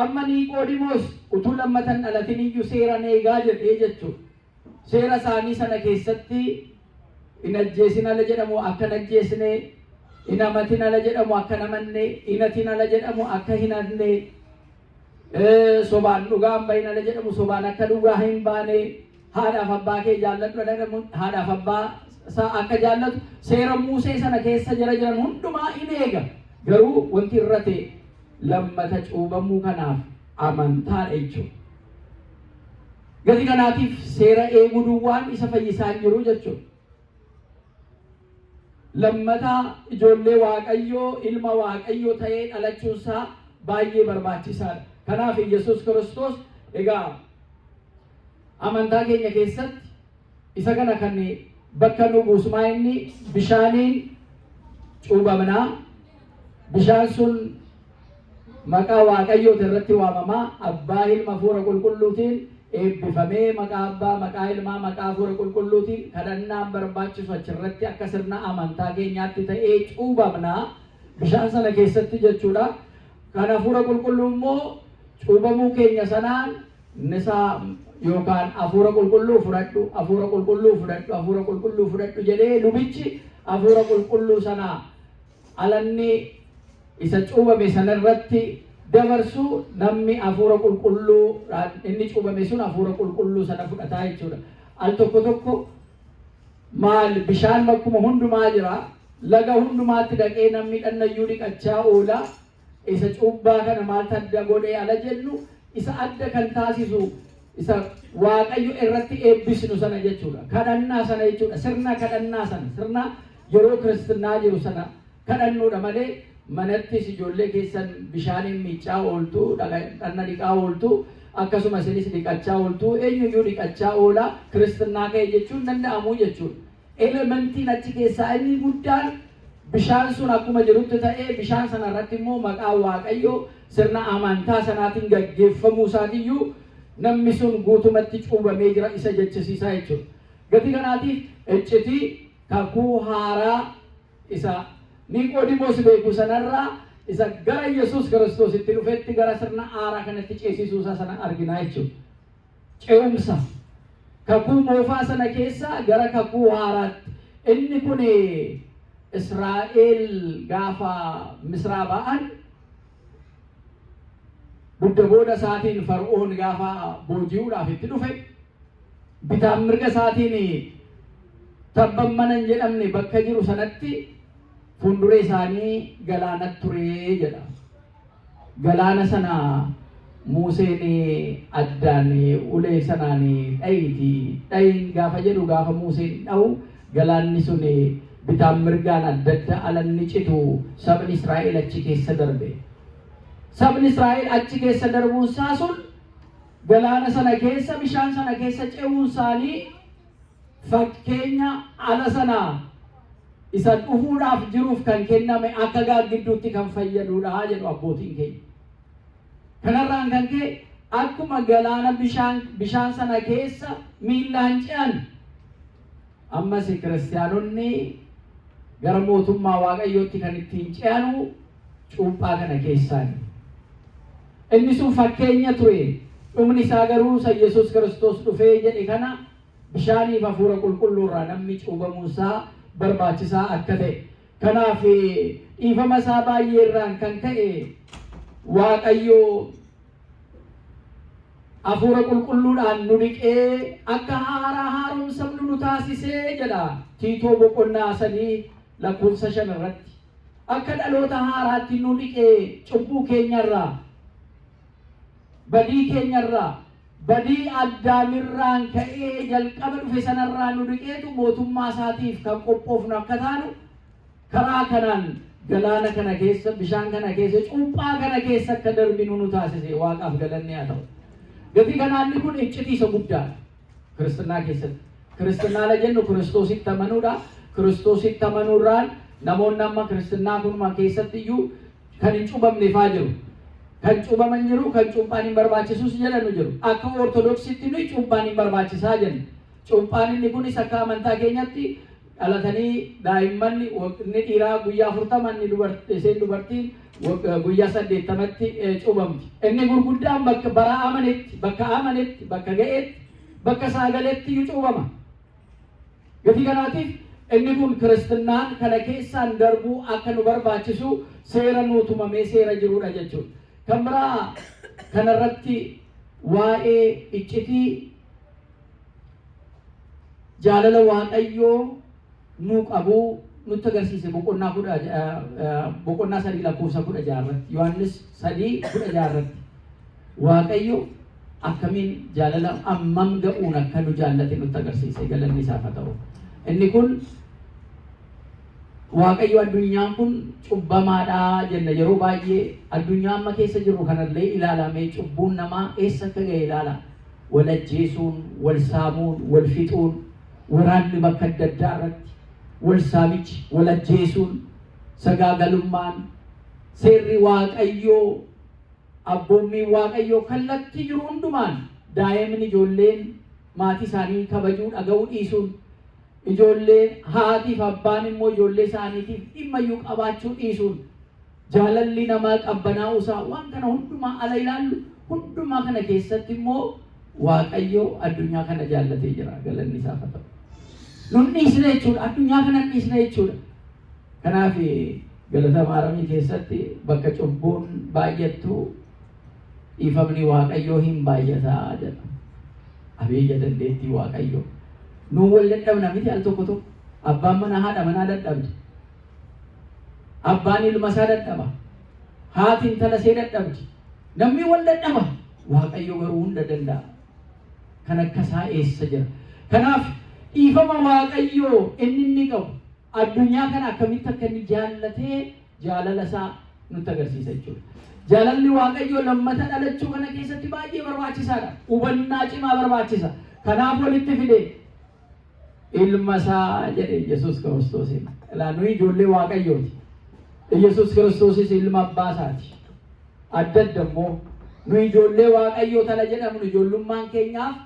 Amma Niqoodimoos utuu lammatan dhalatin iyyuu seeran eegaa jedhee jechuudha. Seera isaanii sana keessatti hin ajjeesin ala jedhamu akka hin ajjeesne, hin hamatin ala jedhamu akka hin hamanne, hin hatin ala jedhamu akka hin hatne, sobaan dhugaa hin bahin ala jedhamu sobaan akka dhugaa hin baane, haadhaaf abbaa kee jaalladhu jedhamu haadhaaf abbaa isaa akka jaallatu seera Musee sana keessa jiran hundumaa hin eega. Garuu wanti irratti lammata cuubamuu kanaaf amantaadha jechuudha. Gati kanaatiif seera eeguu duwwaan isa fayyisaa hin jiru jechuudha. Lammata ijoollee Waaqayyoo ilma Waaqayyoo ta'ee dhalachuunsaa baay'ee barbaachisaadha. Kanaaf Yesuus Kiristoos egaa amantaa keenya keessatti isa kana kan bakka nu buusmaa inni bishaaniin cuubamnaa. Bishaan sun maqaa Waaqayyoo irratti waamamaa abbaa ilma hafuura qulqulluutiin eebbifamee maqaa abbaa maqaa ilmaa maqaa hafuura qulqulluutiin kadhannaan barbaachisu achirratti akka sirna amantaa keenyaatti ta'ee cuubamnaa bishaan sana keessatti jechuudha. Kan hafuura qulqulluu immoo cuubamuu keenya sanaan nisaa yookaan hafuura qulqulluu fudhadhu, hafuura qulqulluu fudhadhu, hafuura qulqulluu fudhadhu jedhee lubichi hafuura qulqulluu sana alanni isa cuubame sanarratti dabarsu namni hafuura qulqulluu inni cuubame sun hafuura qulqulluu sana fudhataa jechuudha. Al tokko tokko maal bishaan bakkuma hundumaa jira, laga hundumaatti dhaqee namni dhannayyuu dhiqachaa oola. Isa cuubbaa kana maal adda godhee ala jennu isa adda kan taasisu isa Waaqayyo irratti eebbisnu sana jechuudha. Kadhannaa sana jechuudha. Sirna kadhannaa sana, sirna yeroo kiristinnaa jiru sana kadhannuudha malee manattis ijoollee keessan bishaaniin miicaa ooltu, dhanna dhiqaa ooltu, akkasuma isinis dhiqachaa ooltu, eenyuyyuu dhiqachaa oola kiristinnaa ka'e jechuun danda'amu jechuudha. Elementiin achi keessaa inni guddaan bishaan sun akkuma jirutti ta'ee bishaan sana irratti immoo maqaa Waaqayyoo sirna amantaa sanaatiin gaggeeffamuu isaatiiyyuu namni sun guutumatti cuubamee jira isa jechisiisaa jechuudha. Gati kanaatiif iccitii kakuu haaraa isa Niqoodimoos beeku sanarraa isa gara Yesuus Kiristoos itti dhufetti gara sirna haaraa kanatti ceesisuu isaa sana arginaa jechuudha. Ce'umsa kakuu moofaa sana keessa gara kakuu haaraatti inni kun Israa'el gaafa Misraa ba'an gudda booda isaatiin Fara'oon gaafa booji'uudhaaf itti dhufe bitaan mirga isaatiin tabban mana hin jedhamne bakka jiru sanatti fuuldura isaanii galaanatu ture jedha. Galaana sana Museen addaan ulee sanaan dhayin gaafa jedhu gaafa Museen dhawu galaanni sun bitaan mirgaan adda adda alanni citu sabni Israa'el achi keessa darbe. Sabni Israa'el achi keessa darbuun isaa sun galaana sana keessa bishaan sana keessa ce'uun isaanii fakkeenya ala sana isa dhufuudhaaf jiruuf kan kenname akka gaaggidduutti kan fayyadudha jedhu abbootiin keenya. Kanarraan kan ka'e akkuma galaana bishaan sana keessa miillaan ce'an ammas kiristaanonni gara mootummaa Waaqayyootti kan ittiin ce'anu cuuphaa kana keessaani. Inni sun fakkeenya ture. Dhumni isaa garuu isa Yesuus Kiristoos dhufee jedhe kana bishaaniif hafuura qulqulluurraa namni cuubamuunsaa barbaachisaa akka ta'e. Kanaaf dhiifama isaa baay'eerraan kan ka'e Waaqayyo hafuura qulqulluudhaan nu dhiqee akka haaraa haaromsamnu nu taasisee jedha Tiitoo boqonnaa 3 lakkoofsa 5 irratti. Akka dhaloota haaraatti nu dhiqee cubbuu keenyarraa badii keenyarraa badii addaamirraan ka'ee jalqaba dhufe sanarraa nu dhiqeetu mootummaa isaatiif kan qophoofnu akka taanu karaa kanaan galaana kana keessa bishaan kana keessa cuuphaa kana keessa akka darbinu nu taasise. Waaqaaf galanni haa ta'u. Gatii kanaan kun iccitiisa guddaadha Kiristinnaa keessatti. Kiristinnaa jennu Kiristoositti amanuudha. Kiristoositti amanuurraan namoonni amma Kiristinnaa kunuma keessatti iyyuu kan hin cuuphamneefaa jiru. Kan cuuphaman jiru, kan cuuphaan hin barbaachisus jedhanu jiru. Akka Ortodoksiitti nuyi cuuphaan hin barbaachisaa jenna. Cuuphaan inni kunis akka amantaa keenyatti dhalatanii daa'imman inni dhiiraa guyyaa 40 inni dubartiin guyyaa 80tti cuuphamti. Inni gurguddaan bakka bara amanetti, bakka ga'eetti, bakka saagaleetti cuuphama. Gatii kanaatiif inni kun Kiristinnaan kana keessaan darbuu akka nu barbaachisu seera nuu tumamee seera jirudha jechuudha. Kan biraa kanarratti waa'ee iccitii jaalala Waaqayyoo nu qabu nutti agarsiise boqonnaa 3 lakkoofsa 16 irratti. Yohaannis 3:16 irratti Waaqayyo akkamiin jaalala ammam ga'uun akka nu jaallate nutti agarsiise. Galanni isaaf haa ta'u. Inni kun Waaqayyo addunyaan kun cubbamaadha jenna yeroo baay'ee. Addunyaa amma keessa jirru kanallee ilaalamee cubbuun namaa eessa akka ga'e ilaala. Wal ajjeesuun, wal saamuun, wal fixuun, waraanni bakka adda addaa irratti, wal saamichi, wal ajjeesuun, sagaagalummaan, seerri Waaqayyoo, abboommii Waaqayyoo kallattii jiru hundumaan daa'imni ijoolleen maatii isaanii kabajuu dhaga'uu dhiisuun, ijoolleen haatiif abbaan immoo ijoollee isaaniitiif dhimma iyyuu qabaachuu dhiisuun, jaalalli namaa qabbanaa'uu isaa waan kana hundumaa ala ilaallu. Hundumaa kana keessatti immoo Waaqayyo addunyaa kana jaallatee jira. Galanni isaaf haa ta'u. Nun dhiisne jechuudha. Addunyaa kana dhiisne jechuudha. Kanaaf galata maaramii keessatti bakka cubbuun baay'attu dhiifamni Waaqayyoo hin baay'ataa jedha. Abeeyya dandeettii Waaqayyoo. Nuun wal dadhabna miti al tokko tokko. Abbaan mana haadha manaa dadhabdi. Abbaan ilma isaa dadhaba. Haati intala ishee dadhabdi. Namni wal dadhaba. Waaqayyo garuu hunda danda'a. Kan akka isaa eessa jira. Kanaaf dhiifama Waaqayyoo inni qabu addunyaa kana akkamitti akka inni jaallatee jaalala isaa nutti agarsiisa jechuudha. Jaalalli Waaqayyoo lammata dhalachuu kana keessatti baay'ee barbaachisaadha. Hubannaa cimaa barbaachisa. Kanaaf walitti fide ilma isaa jedhe Yesuus Kiristoosiin. Nuyi ijoollee Waaqayyooti. Yesuus Kiristoosis ilma abbaa isaati. Adda adda immoo nuyi ijoollee Waaqayyoo tala jedhamnu ijoollummaan keenyaaf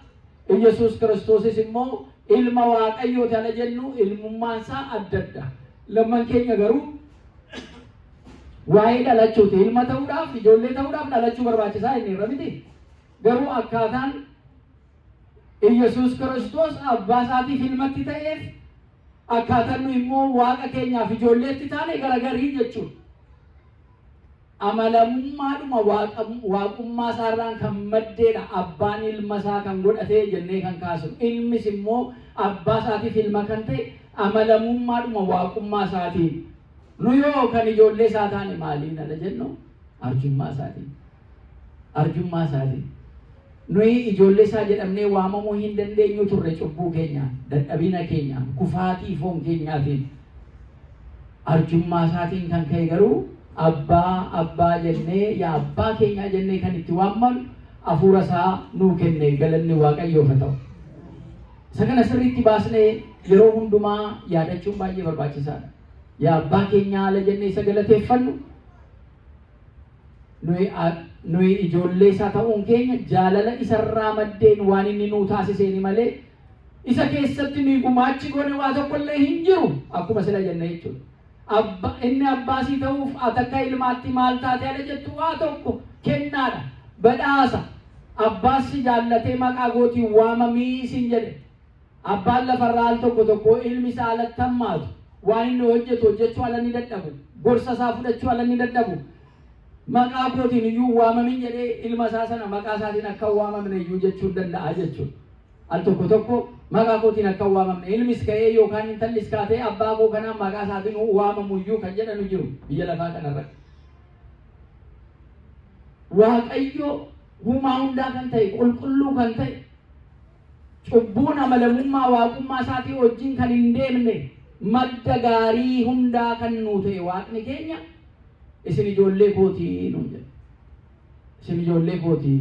Yesuus Kiristoosis immoo ilma Waaqayyoo tala jennu ilmummaan isaa adda adda. Lamman keenya garuu waa'ee dhalachuuti ilma ta'uudhaaf ijoollee ta'uudhaaf dhalachuu barbaachisaa inni irra miti. Garuu akkaataan Yesuus Kiristoos abbaa isaatiif ilmatti ta'eef akkaataan nu immoo Waaqa keenyaaf ijoolleetti taane garagarii jechuudha. Amalamummaadhuma waaqummaa isaarraan kan maddeedha. Abbaan ilma isaa kan godhatee jennee kan kaasnu. Ilmis immoo abbaa isaatiif ilma kan ta'e amalamummaadhuma waaqummaa isaatiin Nu yoo kan ijoollee isaa taane maaliin ala jennu arjummaa isaatiin. Arjummaa isaatiin. Nuyi ijoollee isaa jedhamnee waamamuu hin dandeenyu turre cubbuu keenyaan, dadhabina keenyaan, kufaatii foon keenyaatiin. Arjummaa isaatiin kan ka'e garuu abbaa jennee yaa abbaa keenyaa jennee kan itti waammannu hafuura isaa nuu kenne galanni Waaqayyoof haa ta'u. Isa kana sirriitti baasnee yeroo hundumaa yaadachuun baay'ee barbaachisaadha. Yaa abbaa keenyaa ala jennee isa galateeffannu nuyi ijoollee isaa ta'uun keenya jaalala isarraa maddeen waan inni nuu taasiseeni malee isa keessatti nuyi gumaachi goone waa tokkollee hin jiru akkuma sila jenne jechuudha. Inni abbaasii ta'uuf ati akka ilmaatti maal taate ala jettu waa tokko kennaadha, badhaasa. Abbaasi jaallatee maqaa gootiin waamamii isin jedhe. Abbaan lafarraa al tokko ilmi isaa alatti hammaatu waan inni hojjechuu ala ni dadhabu, gorsa isaa fudhachuu ala ni dadhabu. Maqaa gootiin iyyuu waamamii jedhee ilma isaa sana maqaa isaatiin akka waamamne iyyuu jechuu danda'a jechuudha. Al tokko maqaa gootiin akka waamamne ilmis ka'ee yookaan intallis kaatee abbaa koo kanaan maqaa isaatiin waamamu iyyuu kan jedhanu jiru biyya lafaa kanarratti. Waaqayyo Uumaa hundaa kan ta'e, qulqulluu kan ta'e, cubbuun amalamummaa waaqummaa isaatii wajjin kan hin deemne, madda gaarii hundaa kan nuu ta'e Waaqni keenya isin ijoollee kootii nuun jedha. Isin ijoollee kootii.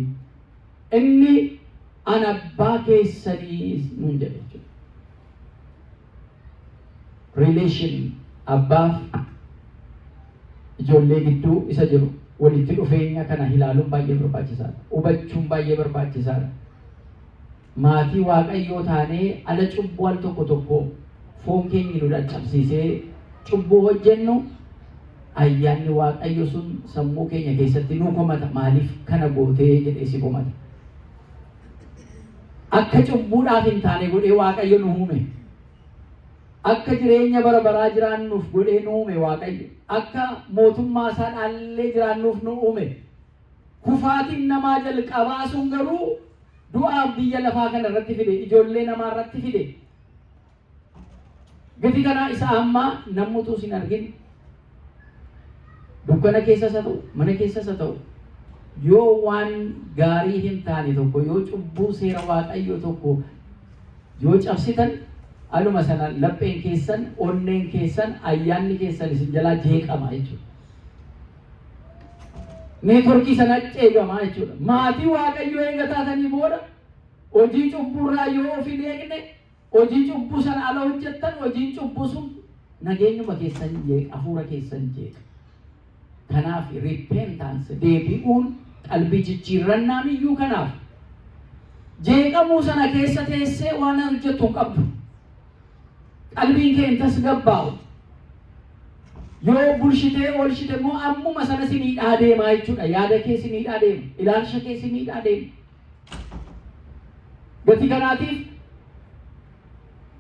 Inni ana abbaa keessanii nuun jedha jechuudha. Relation abbaaf ijoollee gidduu isa jiru. Walitti dhufeenya kana ilaaluun baay'ee barbaachisaadha. Hubachuun baay'ee barbaachisaadha. Maatii Waaqayyoo taanee ala cubbuu al tokko foon keenya nu dhaccabsiisee cubbuu hojjennu ayyaanni Waaqayyo sun sammuu keenya keessatti nu komata. Maaliif kana gootee jedhee si komata. Akka cubbuudhaaf hin taane godhee Waaqayyo nu uume. Akka jireenya bara baraa jiraannuuf godhee nu uume Waaqayyo. Akka mootummaa isaa dhaallee jiraannuuf nu uume. Kufaatiin namaa jalqabaa sun garuu du'aaf biyya lafaa kana irratti fide, ijoollee namaa irratti fide. Gati kanaa isa ammaa nammutu sin argin. Dukkana keessas haa ta'u, mana keessas haa ta'u, yoo waan gaarii hin taane tokko, yoo cubbuu seera Waaqayyoo tokko yoo cabsitan aluma sana lapheen keessan, onneen keessan, ayyaanni keessan isin jalaa jeeqama jechuudha. Neetworkii sana ceegamaa jechuudha. Maatii Waaqayyoo eega taatanii booda hojii cubbuurraa yoo of hin eegne, hojii cubbuu sana ala hojjettan, hojiin cubbuu sun nageenyuma keessan jeeqa, hafuura keessan jeeqa. Kanaaf repentance deebi'uun qalbii jijjiirrannaan iyyuu kanaaf jeeqamuu sana keessa teessee waan hojjettu hin qabdu. Qalbiin kee tasgabbaa'u. Yoo bulshitee oolchite immoo ammuma sana si miidhaa deemaa jechuudha. Yaada kee si miidhaa deema, ilaalcha kee si miidhaa deema. Gati kanaatiif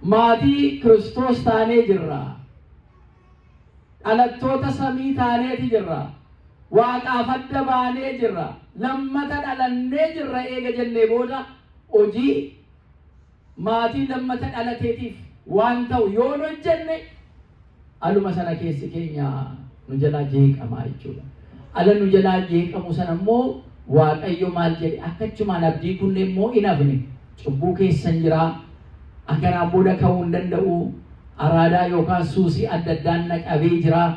maatii Kiristoos taanee jirra. Dhalattoota samii taaneeti jirra. Waaqaaf adda baanee jirra. Lammata dhalannee jirra eega jennee booda hojii maatii lammata dhalateetiif waan ta'u yoo nu hojjenne aluma sana keessi keenya nu jalaa jeeqamaa jechuudha. Ala nu jalaa jeeqamu sana immoo Waaqayyo maal jedhe akkachumaan abdii kunneen immoo hin hafne cubbuu keessan jiraa akkanaan booda ka'uu hin danda'u araadaa yookaan suusii adda addaan naqabee jiraa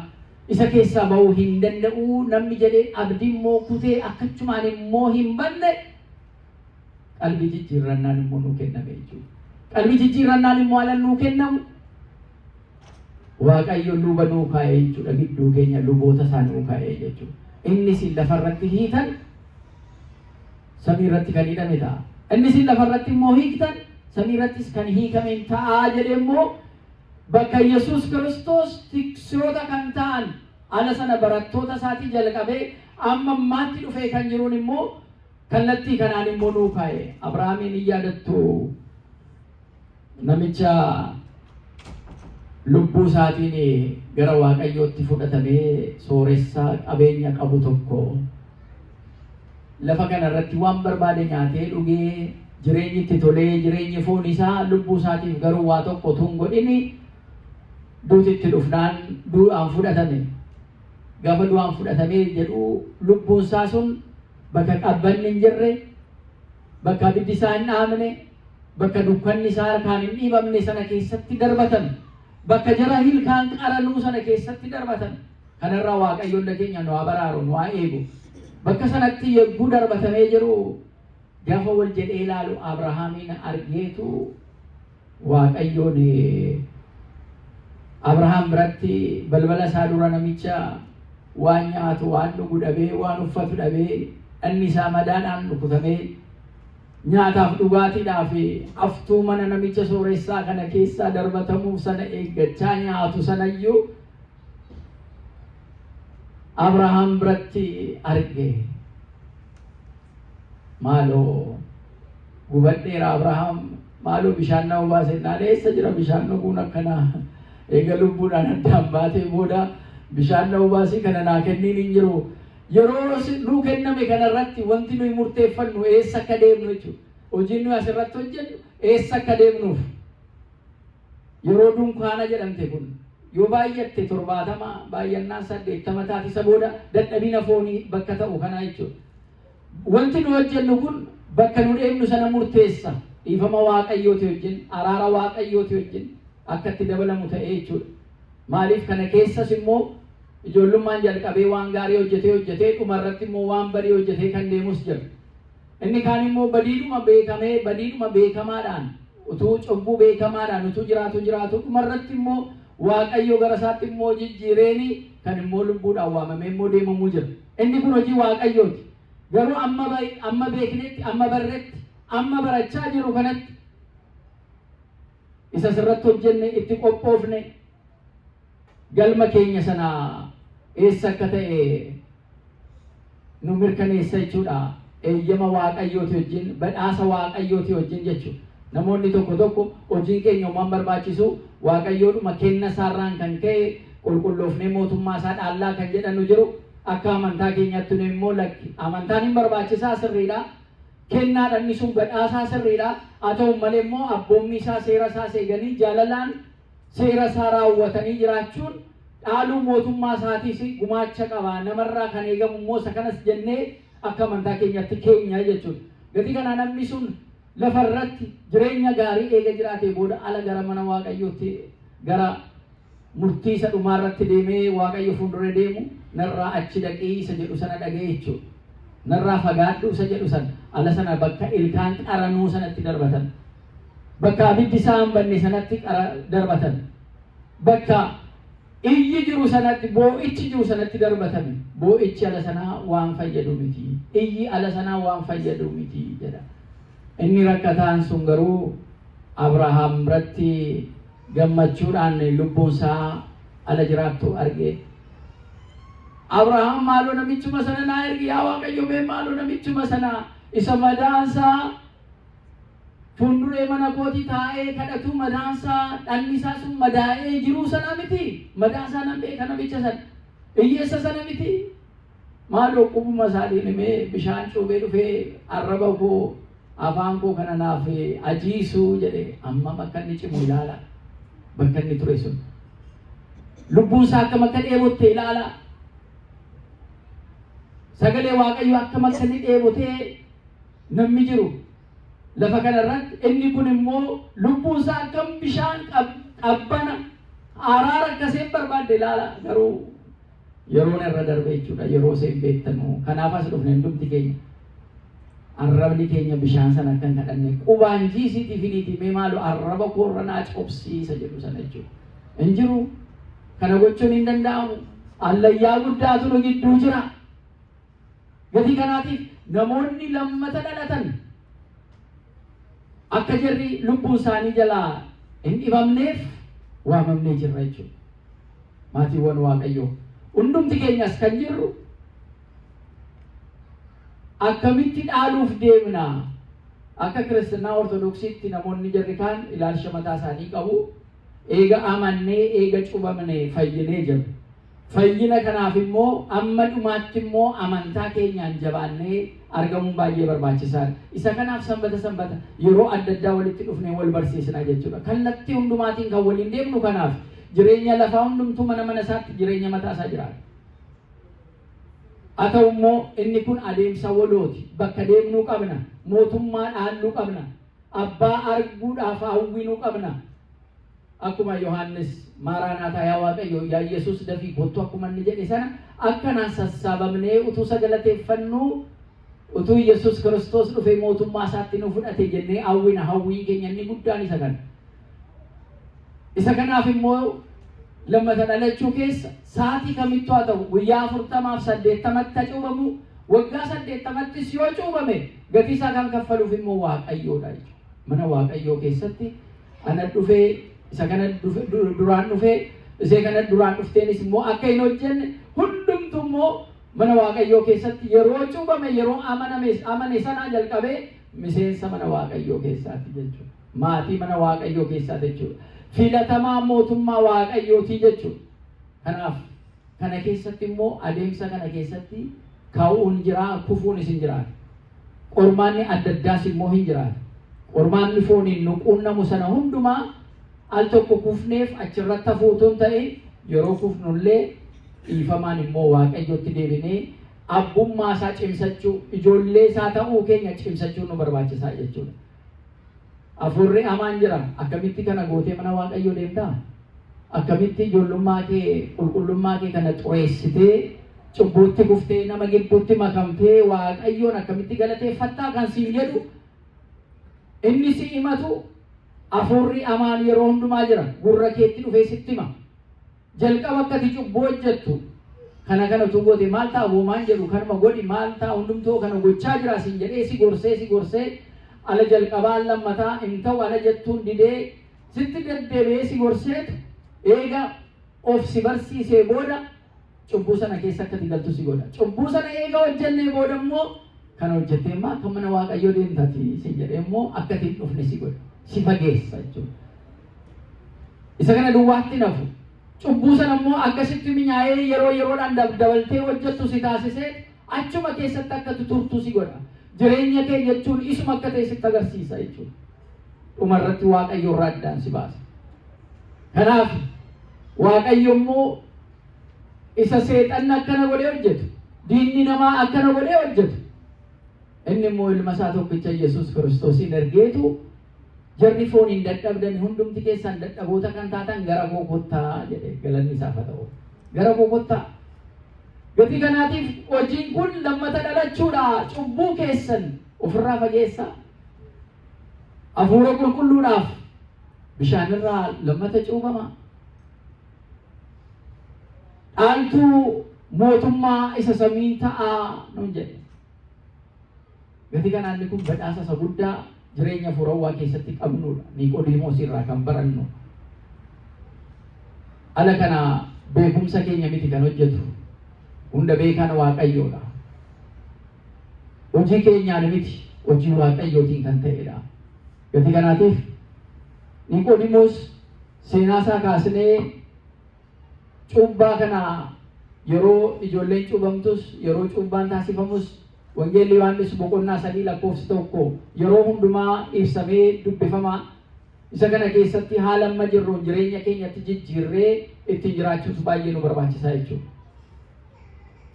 isa keessaa ba'uu hin danda'u namni jedhee abdii immoo kutee akkachumaan immoo hin banne qalbii jijjiirrannaan immoo nuu kenname jechuudha. Qalbii jijjiirrannaan immoo ala nuu kennamu Waaqayyo luba nuu kaa'ee jechuudha. Gidduu keenya luboota isaa nuu kaa'ee jechuudha. Innis lafarratti hiitan samii irratti kan hidhame ta'a. Innis lafarratti immoo hiiktan samii irrattis kan hiikame ta'a jedhee immoo bakka Yesuus Kiristoos tiksoota kan ta'an ala sana barattoota isaatii jalqabee amma ammaatti dhufee kan jiruun immoo kallattii kanaan immoo nuu kaa'ee. Abrahaamiin hin yaadattu namicha lubbuu isaatiin gara Waaqayyootti fudhatamee sooressaa qabeenya qabu tokko lafa kana irratti waan barbaade nyaatee dhugee jireenyi itti tolee jireenyi foon isaa lubbuu isaatiif garuu waa tokko tun godhini duutitti dhufnaan du'aan fudhatame. Gaafa du'aan fudhatamee jedhu lubbuun isaa sun bakka qabbanni hin jirre, bakka abiddi isaa hin dhaamne, bakka dukkanni isaa harkaan hin dhiibamne sana keessatti darbatan, bakka jara hilkaan qaranuu sana keessatti darbatan. Kanarraa Waaqayyoon keenya nu haa baraaru, nu haa eegu. Bakka sanatti yogguu darbatamee jiru gaafa wal jedhee ilaalu Abrahaamin argeetu Waaqayyoon Abrahaam biratti balbala isaa dura namicha waan nyaatu, waan dhugu dhabee, waan uffatu dhabee, inni isaa madaadhaan rukutamee nyaataaf dhugaatiidhaaf aftuu mana namicha sooressaa kana keessaa darbatamuuf sana eeggachaa nyaatu sanayyuu Abrahaam biratti arge. Maaloo gubadheera Abrahaam, maaloo bishaan na obaase naan eessa jira bishaan dhuguun akkanaa eega lubbuudhaan addaan baatee booda bishaan na obaasii kana naa kenniin hin jiru. Yeroo nuu kenname kanarratti wanti nuyi murteeffannu eessa akka deemnu jechuudha. Hojiin nuyi asirratti hojjennu eessa akka deemnuuf. Yeroo dunkaana jedhamte kun yoo baay'atte 70 baay'annaan 80 taati isa booda dadhabina foonii bakka ta'u kanaa jechuudha. Wanti nu hojjennu kun bakka nu deemnu sana murteessa. Dhiifama Waaqayyooti wajjin, araara Waaqayyooti wajjin akka itti dabalamu ta'ee jechuudha. Maaliif kana keessas immoo ijoollummaan jalqabee waan gaarii hojjetee dhumarratti immoo waan badii hojjetee kan deemus jira. Inni kaan immoo badiidhuma beekamee, badiidhuma beekamaadhaan utuu cubbuu beekamaadhaan utuu jiraatu dhumarratti immoo Waaqayyo gara isaatti immoo jijjiireeni kan immoo lubbuudhaan waamamee immoo deemamuu jira. Inni kun hojii Waaqayyooti. Garuu amma beeknetti, amma barretti, amma barachaa jiru kanatti isa sirratti hojjenne itti qophoofne galma keenya sana eessa akka ta'e nu mirkaneessa jechuudha. Eeyyama Waaqayyooti wajjin, badhaasa Waaqayyooti wajjin jechuudha. Namoonni tokko hojiin keenya uumaan barbaachisu Waaqayyoodhuma kenna isaarraan kan ka'e qulqulloofnee mootummaa isaa dhaallaa kan jedhanu jiru. Akka amantaa keenyatti nu immoo lakki amantaan hin barbaachisaa sirriidha. Kennaadhaan inni sun badhaasaa sirriidha. Haa ta'u malee immoo abboommii isaa seera isaa eeganii jaalalaan seera isaa raawwatanii jiraachuun dhaaluu mootummaa isaatiis gumaacha qaba. Namarraa kan eegamu immoo isa kanas jennee akka amantaa keenyatti keenya jechuudha. Gatii kanaa namni sun lafarratti jireenya gaarii eega jiraatee booda ala gara mana Waaqayyootti gara murtii isa dhumaarratti deemee Waaqayyo fuuldura deemu narraa achi dhaqee isa jedhu sana dhagee jechuudha. Narraa fagaadhu isa jedhu sana ala sana bakka ilkaan qaranuu sanatti darbatan. Bakka abiddi isaa hin banne sanatti darbatan. Bakka iyyi jiru sanatti, boo'ichi jiru sanatti darbatan. Boo'ichi ala sanaa waan fayyadu miti. Iyyi ala sanaa waan fayyadu miti jedha. Inni rakkataan sun garuu Abrahaam biratti gammachuudhaan lubbuun isaa ala jiraattu arge. Abrahaam maaloo namichuma sana naa ergi yaa Waaqayyo mee maaloo namichuma sana isa madaansaa fuulduree mana kootii taa'ee kadhatu madaansaa dhalli isaa sun madaa'ee jiruu sana miti. Madaasaa nan beeka namicha sana hiyyeessa sana miti. Maaloo qubuma isaatiin mee bishaan cuubee dhufee arraba koo afaan koo kana naaf ajiisuu jedhe amma bakka inni cimu ilaala. Bakka inni ture sun lubbuun isaa akkam akka dheebotte ilaala. Sagalee Waaqayyo akkam akka inni dheebotee namni jiru lafa kanarratti inni kun immoo lubbuun isaa akkam bishaan qabbana araara akkaseen barbaadde ilaala. Garuu yeroon irra darbe jechuudha. Yeroo seen beektanu kanaaf as dhufne hundumti keenya arrabni keenya bishaan sana akkan kadhanne qubaan jiisiitii finiitii mee maaloo arraba koorra naa cobsiisa jedhu sana jechuudha. Hin jiru. Kana gochuun hin danda'amu. Allayyaa guddaatu nu gidduu jira. Gatii kanaatiif namoonni lammata dhalatan akka jarri lubbuun isaanii jalaa hin dhibamneef waamamnee jirra jechuudha. Maatiiwwan Waaqayyoo hundumti keenyas kan jirru akkamitti dhaaluuf deemna. Akka Kiristinnaa Ortodoksiitti namoonni jarri kaan ilaalcha mataa isaanii qabu. Eega amannee eega cubamnee fayyinee jirra. Fayyina kanaaf immoo amma dhumaatti immoo amantaa keenyaan jabaannee argamuun baay'ee barbaachisaadha. Isa kanaaf sanbata yeroo adda addaa walitti dhufnee wal barsiisna jechuudha. Kallattii hundumaatiin kan waliin deemnu kanaaf jireenya lafaa hundumtuu mana isaatti jireenya mataa isaa jiraata. Haa ta'u immoo inni kun adeemsa walooti. Bakka deemnuu qabna. Mootummaa dhaalluu qabna. Abbaa arguudhaaf hawwinuu qabna. Akkuma Yohaannis Maaraanaataa yaa Waaqayyo yaa Yesuus dafii kottu akkuma inni jedhe sana akkanaan sassaabamnee utuu sagalateeffannuu utuu Yesuus Kiristoos dhufee mootummaa isaatti nu fudhate jennee hawwina. Hawwiin keenya inni guddaan isa kana. Isa kanaaf immoo lammata dhalachuu keessa sa'aatii kamittuu haa ta'u guyyaa 40-80tti cuubamu waggaa 80ttis yoo cuubame gatii isaa kan kaffaluuf immoo Waaqayyoodha jechuudha. Mana Waaqayyoo keessatti ana dhufee isa kana duraan dhufee isee kana duraan dhufteenis immoo akka hin hojjenne hundumtuu immoo mana Waaqayyoo keessatti yeroo cuubame yeroo amane sanaa jalqabee miseensa mana Waaqayyoo keessaati jechuudha. Maatii mana Waaqayyoo keessaati jechuudha. Filatamaa mootummaa Waaqayyooti jechuudha. Kanaaf kana keessatti immoo adeemsa kana keessatti ka'uun jira, kufuunis hin jiraatu. Qormaanni adda addaas immoo hin jiraatu. Qormaanni fooniin nu quunnamu sana hundumaa al tokko kufneef achirratti hafuutuun ta'e yeroo kufnullee dhiifamaan immoo Waaqayyootti deebinee abbummaa isaa cimsachuu, ijoollee isaa ta'uu keenya cimsachuu nu barbaachisaa jechuudha. Afurri amaan jira. Akkamitti kana gootee mana Waaqayyoo deemtaa? Akkamitti ijoollummaa kee qulqullummaa kee kana xureessitee cubbuutti kuftee nama gidduutti makamtee Waaqayyoon akkamitti galateeffattaa kan siin jedhu inni si himatu afurri amaan yeroo hundumaa jira. Gurra keetti dhufee sitti hima. Jalqaba akkati cubbuu hojjettu kana utuu goote maal ta'a buumaan jedhu kanuma godhi maal ta'a hundumtuu kana gochaa jira siin jedhee si gorsee ala jalqabaan lammataa hin ta'u ala jettuun didee sitti deddeebi'ee si gorseetu eega of si barsiisee booda cubbuu sana keessa akkati galtu si godha. Cubbuu sana eega hojjennee booda immoo kana hojjettee immoo akka mana Waaqayyoo deemtati si jedhee immoo akkati hin dhufne si godha. Si fageessa jechuudha. Isa kana duwwaatti nafu. Cubbuu sana immoo akkasitti minyaa'ee yeroodhaan dabaltee hojjettu si taasisee achuma keessatti akka turtu si godha. Jireenya kee jechuun isuma akka ta'e sitti agarsiisa jechuudha. Dhumarratti Waaqayyo irraa addaan si baasa. Kanaaf Waaqayyo immoo isa seexanni akkana godhee hojjetu, diinni namaa akkana godhee hojjetu. Inni immoo ilma isaa tokkicha Yesuus Kiristoosiin ergeetu jarri fooniin dadhabdan hundumti keessan dadhaboota kan taatan gara koo kottaa jedhee galanni isaaf haa ta'u. Gara koo kottaa. Gatii kanaatiif hojiin kun lammata dhalachuudha. Cubbuu keessan ofirraa fageessaa. Hafuura qulqulluudhaaf bishaanirraa lammata cuubama. Dhaaltuu mootummaa isa samii ta'aa nuun jedhe. Gatii kanaan kun badhaasa isa guddaa jireenya furawwaa keessatti qabnudha. Niqoodimoos irraa kan barannu. Ala kana beekumsa keenya miti kan hojjetu. Hunda beekan Waaqayyoodha. Hojii keenyaan miti, hojii Waaqayyootiin kan ta'edha. Gatii kanaatiif Niqoodimoos seenaa isaa kaasnee cuubbaa kana yeroo ijoolleen cuubamtus, yeroo cuubbaan taasifamus Wangeelli Yohaannis boqonnaa 3:1 yeroo hundumaa ibsamee dubbifama. Isa kana keessatti haala amma jirruun jireenya keenyatti jijjiirree ittiin jiraachuutu baay'ee nu barbaachisaa jechuudha.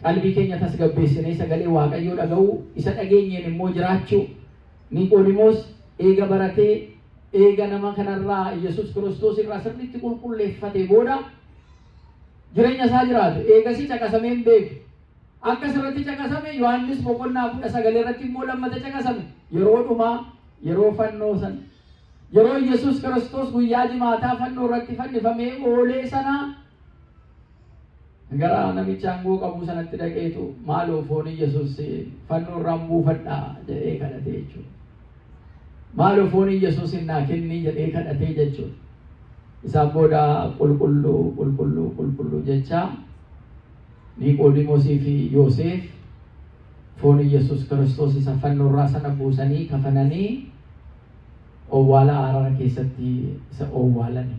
Qalbii keenya tasgabbeessinee sagalee Waaqayyoo dhaga'uu, isa dhageenyeen immoo jiraachuu. Niqoodimoos eega baratee eega nama kanarraa Yesuus Kiristoos irraa sirriitti qulqulleeffatee booda jireenya isaa jiraatu. Eegasii caqasameen beeku. Akka sirriitti caqasame Yohaannis boqonnaa 19 irratti immoo lammata caqasame. Yeroo dhumaa, yeroo fannoo sana, yeroo Yesuus Kiristoos guyyaa jimaataa fannoo irratti fannifamee oolee sanaa gara namicha aangoo qabu sanatti dhaqeetu maaloo foon Yesuus fannoo irraan buufadhaa jedhee kadhatee jechuudha. Maaloo foon Yesuus naa kenni jedhee kadhatee jechuudha. Isaan booda qulqulluu jechaa Niqoodimoosii fi Yoosef foon Yesuus Kiristoos isa fannoo irraa sana buusanii kafananii owwaala araara keessatti isa owwaalani.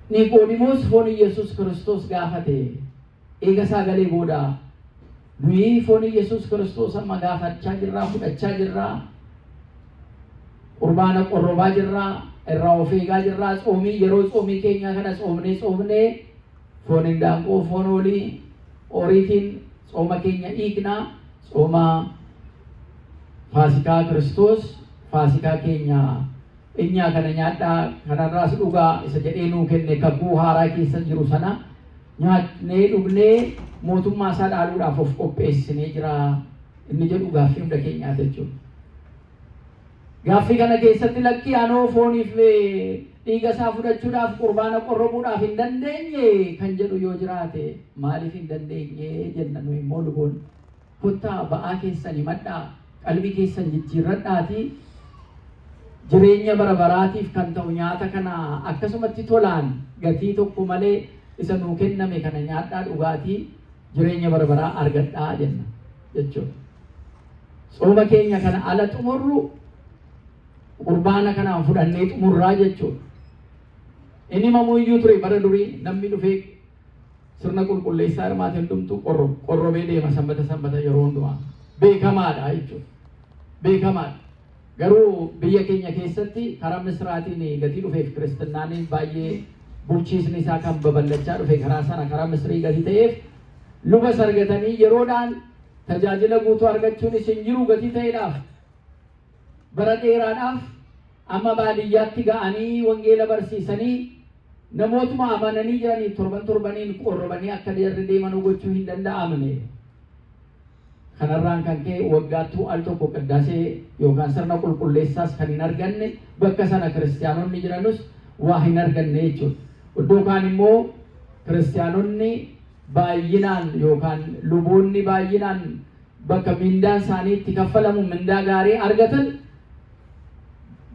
Niqoodimoos foon Yesuus Kiristoos gaafate eega sagalee booda nuyi foon Yesuus Kiristoos amma gaafachaa jirraa, fudhachaa jirraa, qurbaana qorrobaa jirraa, irraa of eegaa jirraa. Xoomii yeroo xoomii keenya kana xoomnee foon hindaanqoo foon horiitiin xooma keenya hiiknaa. Xooma Faasikaa Kiristoos Faasikaa keenya inni kana nyaadhaa kanarraas dhugaa isa jedhee nuu kenne kakuu haaraa keessa jiru sana nyaatnee dhugnee mootummaa isaa dhaaluudhaaf of qopheessinee jira inni jedhu gaaffii hunda keenyaa jechuudha. Gaaffii kana keessatti lakkii anoo fooniif dhiiga isaa fudhachuudhaaf qurbaana qorrobuudhaaf hin dandeenye kan jedhu yoo jiraate maaliif hin dandeenye jenna nuyi immoo luboonni. Kottaa ba'aa keessan himadhaa qalbii keessan jijjiirradhaatii jireenya bara baraatiif kan ta'u nyaata kana akkasumatti tolaan gatii tokko malee isa nuu kenname kana nyaadhaa dhugaatii jireenya bara baraa argadhaa jenna jechuudha. Xooma keenya kana ala xumurru qurbaana kanaan fudhannee xumurraa jechuudha. Inni mamuuyyuu ture bara durii namni dhufee sirna qulqulleessaa hirmaatiin dhumtu qorrobee deema sanbata yeroo hundumaa beekamaadha jechuudha. Beekamaadha. Garuu biyya keenya keessatti karaa Misraatiin gatii dhufeef kiristinnaan baay'ee bulchiisni isaa kan babal'achaa dhufe karaa sana karaa Misrii gatii ta'eef luba sargatanii yeroodhaan tajaajila guutuu argachuun isin jiru gatii ta'eedhaaf bara dheeraadhaaf amma baadiyyaatti ga'anii wangeela barsiisanii namootuma amananii jiranii torbaniin qorrobanii akka deeman gochuu hin danda'amne. Kanarraan kan ka'e waggaattuu al tokko qaddaasee yookaan sirna qulqulleessaas kan hin arganne bakka sana kiristiyaanonni jiranus waa hin arganne jechuudha. Iddoo kaan immoo kiristiyaanonni baay'inaan yookaan luboonni baay'inaan bakka mindaan isaanii itti kaffalamu mindaa gaarii argatan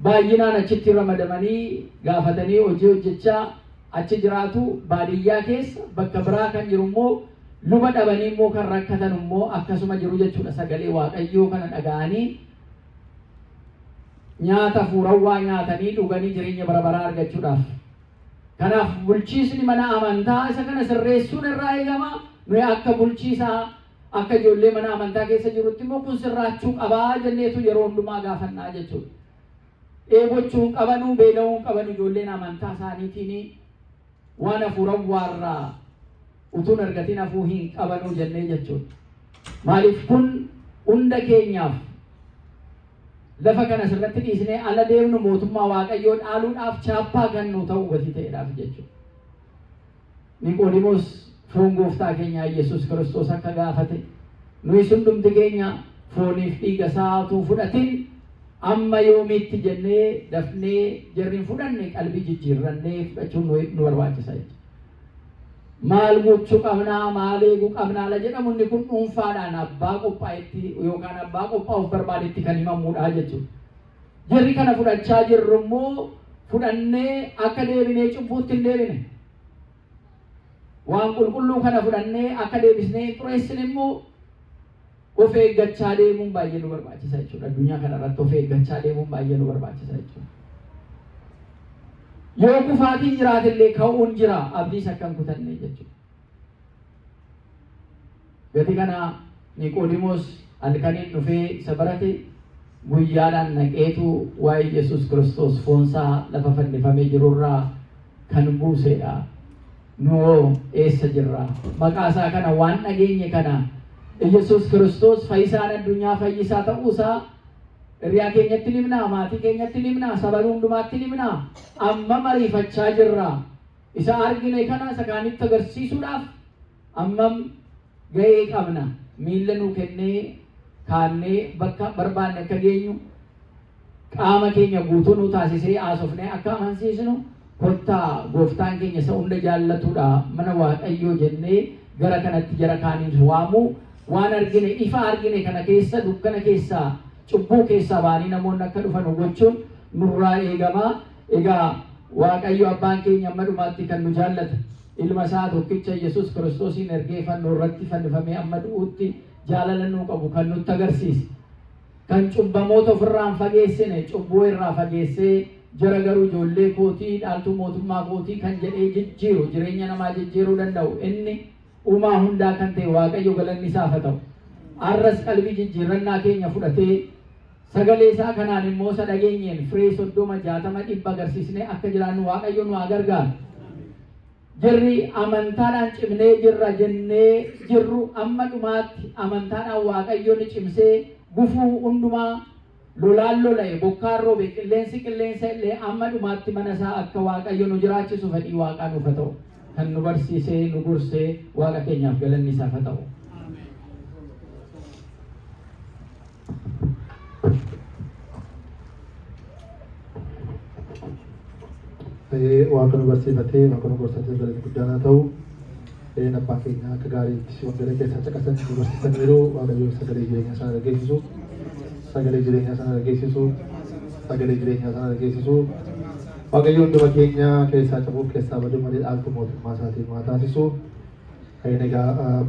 baay'inaan achitti ramadamanii gaafatanii hojii hojjechaa achi jiraatu. Baadiyyaa keessa bakka biraa kan jiru immoo luba dhabanii immoo kan rakkatan immoo akkasuma jiru jechuudha. Sagalee Waaqayyoo kana dhaga'anii nyaata fuurawwaa nyaatanii dhuganii jireenya bara baraa argachuudhaaf. Kanaaf bulchiisni mana amantaa isa kana sirreessuun irraa eegama. Nuyi akka bulchiisaa akka ijoollee mana amantaa keessa jirutti immoo kun sirraachuu qabaa jenneetu yeroo hundumaa gaafannaa jechuudha. Eebochuun qabanuu beela'uun qabanu ijoolleen amantaa isaaniitiin waan hafuurawwaarraa utuun argatiin hafuu hin qabanuu jennee jechuudha. Maaliif kun hunda keenyaaf lafa kana sirratti dhiisnee ala deemnu mootummaa Waaqayyoo dhaaluudhaaf chaappaa kan nu ta'u gatii ta'eedhaaf jechuudha. Niqoodimoos foon gooftaa keenyaa Yesuus Kiristoos akka gaafate nuyi hundumti keenya fooniif dhiiga isaatuu fudhatin amma yoomiitti jennee dafnee jarriin fudhanne qalbii jijjiirrannee fudhachuun nu barbaachisa jechuudha. Maal gochuu qabnaa maal eeguu qabnaa la jedhamu inni kun dhuunfaadhaan abbaa qophaa'etti yookaan abbaa qophaa'uuf barbaadetti kan himamuudha jechuudha. Jarri kana fudhachaa jirru immoo fudhannee akka deebinee cubbuutti hin deebine. Waan qulqulluu kana fudhannee akka deebisnee xureessine immoo of eeggachaa deemuun baay'ee nu barbaachisa jechuudha. Addunyaa kanarratti of eeggachaa deemuun baay'ee nu barbaachisa jechuudha. Yoo kufaatiin jiraatillee ka'uun jira abdiis akka hin kutanne jechuudha. Gati kana Niqoodimoos halkaniin dhufee isa barate guyyaadhaan naqeetu waa'ee Yesuus Kiristoos foonsaa lafa fannifamee jirurraa kan buusedha. Noo eessa jirra? Maqaa isaa kana waan dhageenye kana Yesuus Kiristoos fayyisaan addunyaa fayyisaa ta'uusaa Riyaa keenyatti limnaa, maatii keenyatti limnaa, saba hundumaatti limnaa. Amma mariifachaa jirra. Isa argine kana isa kaanitti agarsiisuudhaaf ammam gahee qabna. Miilla nuu kennee kaannee bakka barbaanne akka geenyu qaama keenya guutuu nu taasisee haasofnee akka amansiisnu kottaa gooftaan keenya isa hunda jaallatudha. Mana Waaqayyoo jennee gara kanatti jara kaaniin waamu waan argine ifa argine kana keessa dukkana keessaa cubbuu keessaa baanii namoonni akka dhufan gochuun nurraa eegama. Egaa Waaqayyo abbaan keenya amma dhumaatti kan nu jaallata ilma isaa tokkicha Yesuus Kiristoosiin ergee fannoo irratti fannifamee amma du'uutti jaalala nuu qabu kan nutti agarsiise. Kan cubbamoota ofirraan fageessine cubbuu irraa fageessee jara garuu ijoollee kootii dhaaltuu mootummaa kootii kan jedhee jijjiiru jireenya namaa jijjiiruu danda'u inni uumaa hundaa kan ta'e Waaqayyo galanni isaaf haa ta'u. Arras qalbii jijjiirannaa keenya fudhatee Sagalee isaa kanaan immoo isa dhageenyeen firii 30, 60, 100 agarsiisnee akka jiraannu Waaqayyo nu haa gargaaru. Jirri amantaadhaan cimnee jirra jennee jirru amma dhumaatti amantaadhaan Waaqayyoon cimsee gufuu hundumaa lolaan lola'e bokkaan roobe qilleensi illee amma dhumaatti mana isaa akka Waaqayyo nu jiraachisu fedhii Waaqaa nuuf haa ta'u. Kan nu barsiisee nu gursee Waaqa keenyaaf galanni isaaf haa ta'u. Waaqa nu barsiifatee Waaqa nu gorsatee galanni guddaan haa ta'u. Abbaa keenya akka gaariitti wangala keessaa caqasan nu barsiisaniiru. Waaqayyo sagalee jireenyaa sana dhageessisu. Sagalee jireenyaa sana dhageessisu. Sagalee jireenyaa sana dhageessisu. Waaqayyo hunduma keenya keessaa cabuuf keessaa baduu malee dhaaltu mootummaa isaatiin maa taasisu. Egaa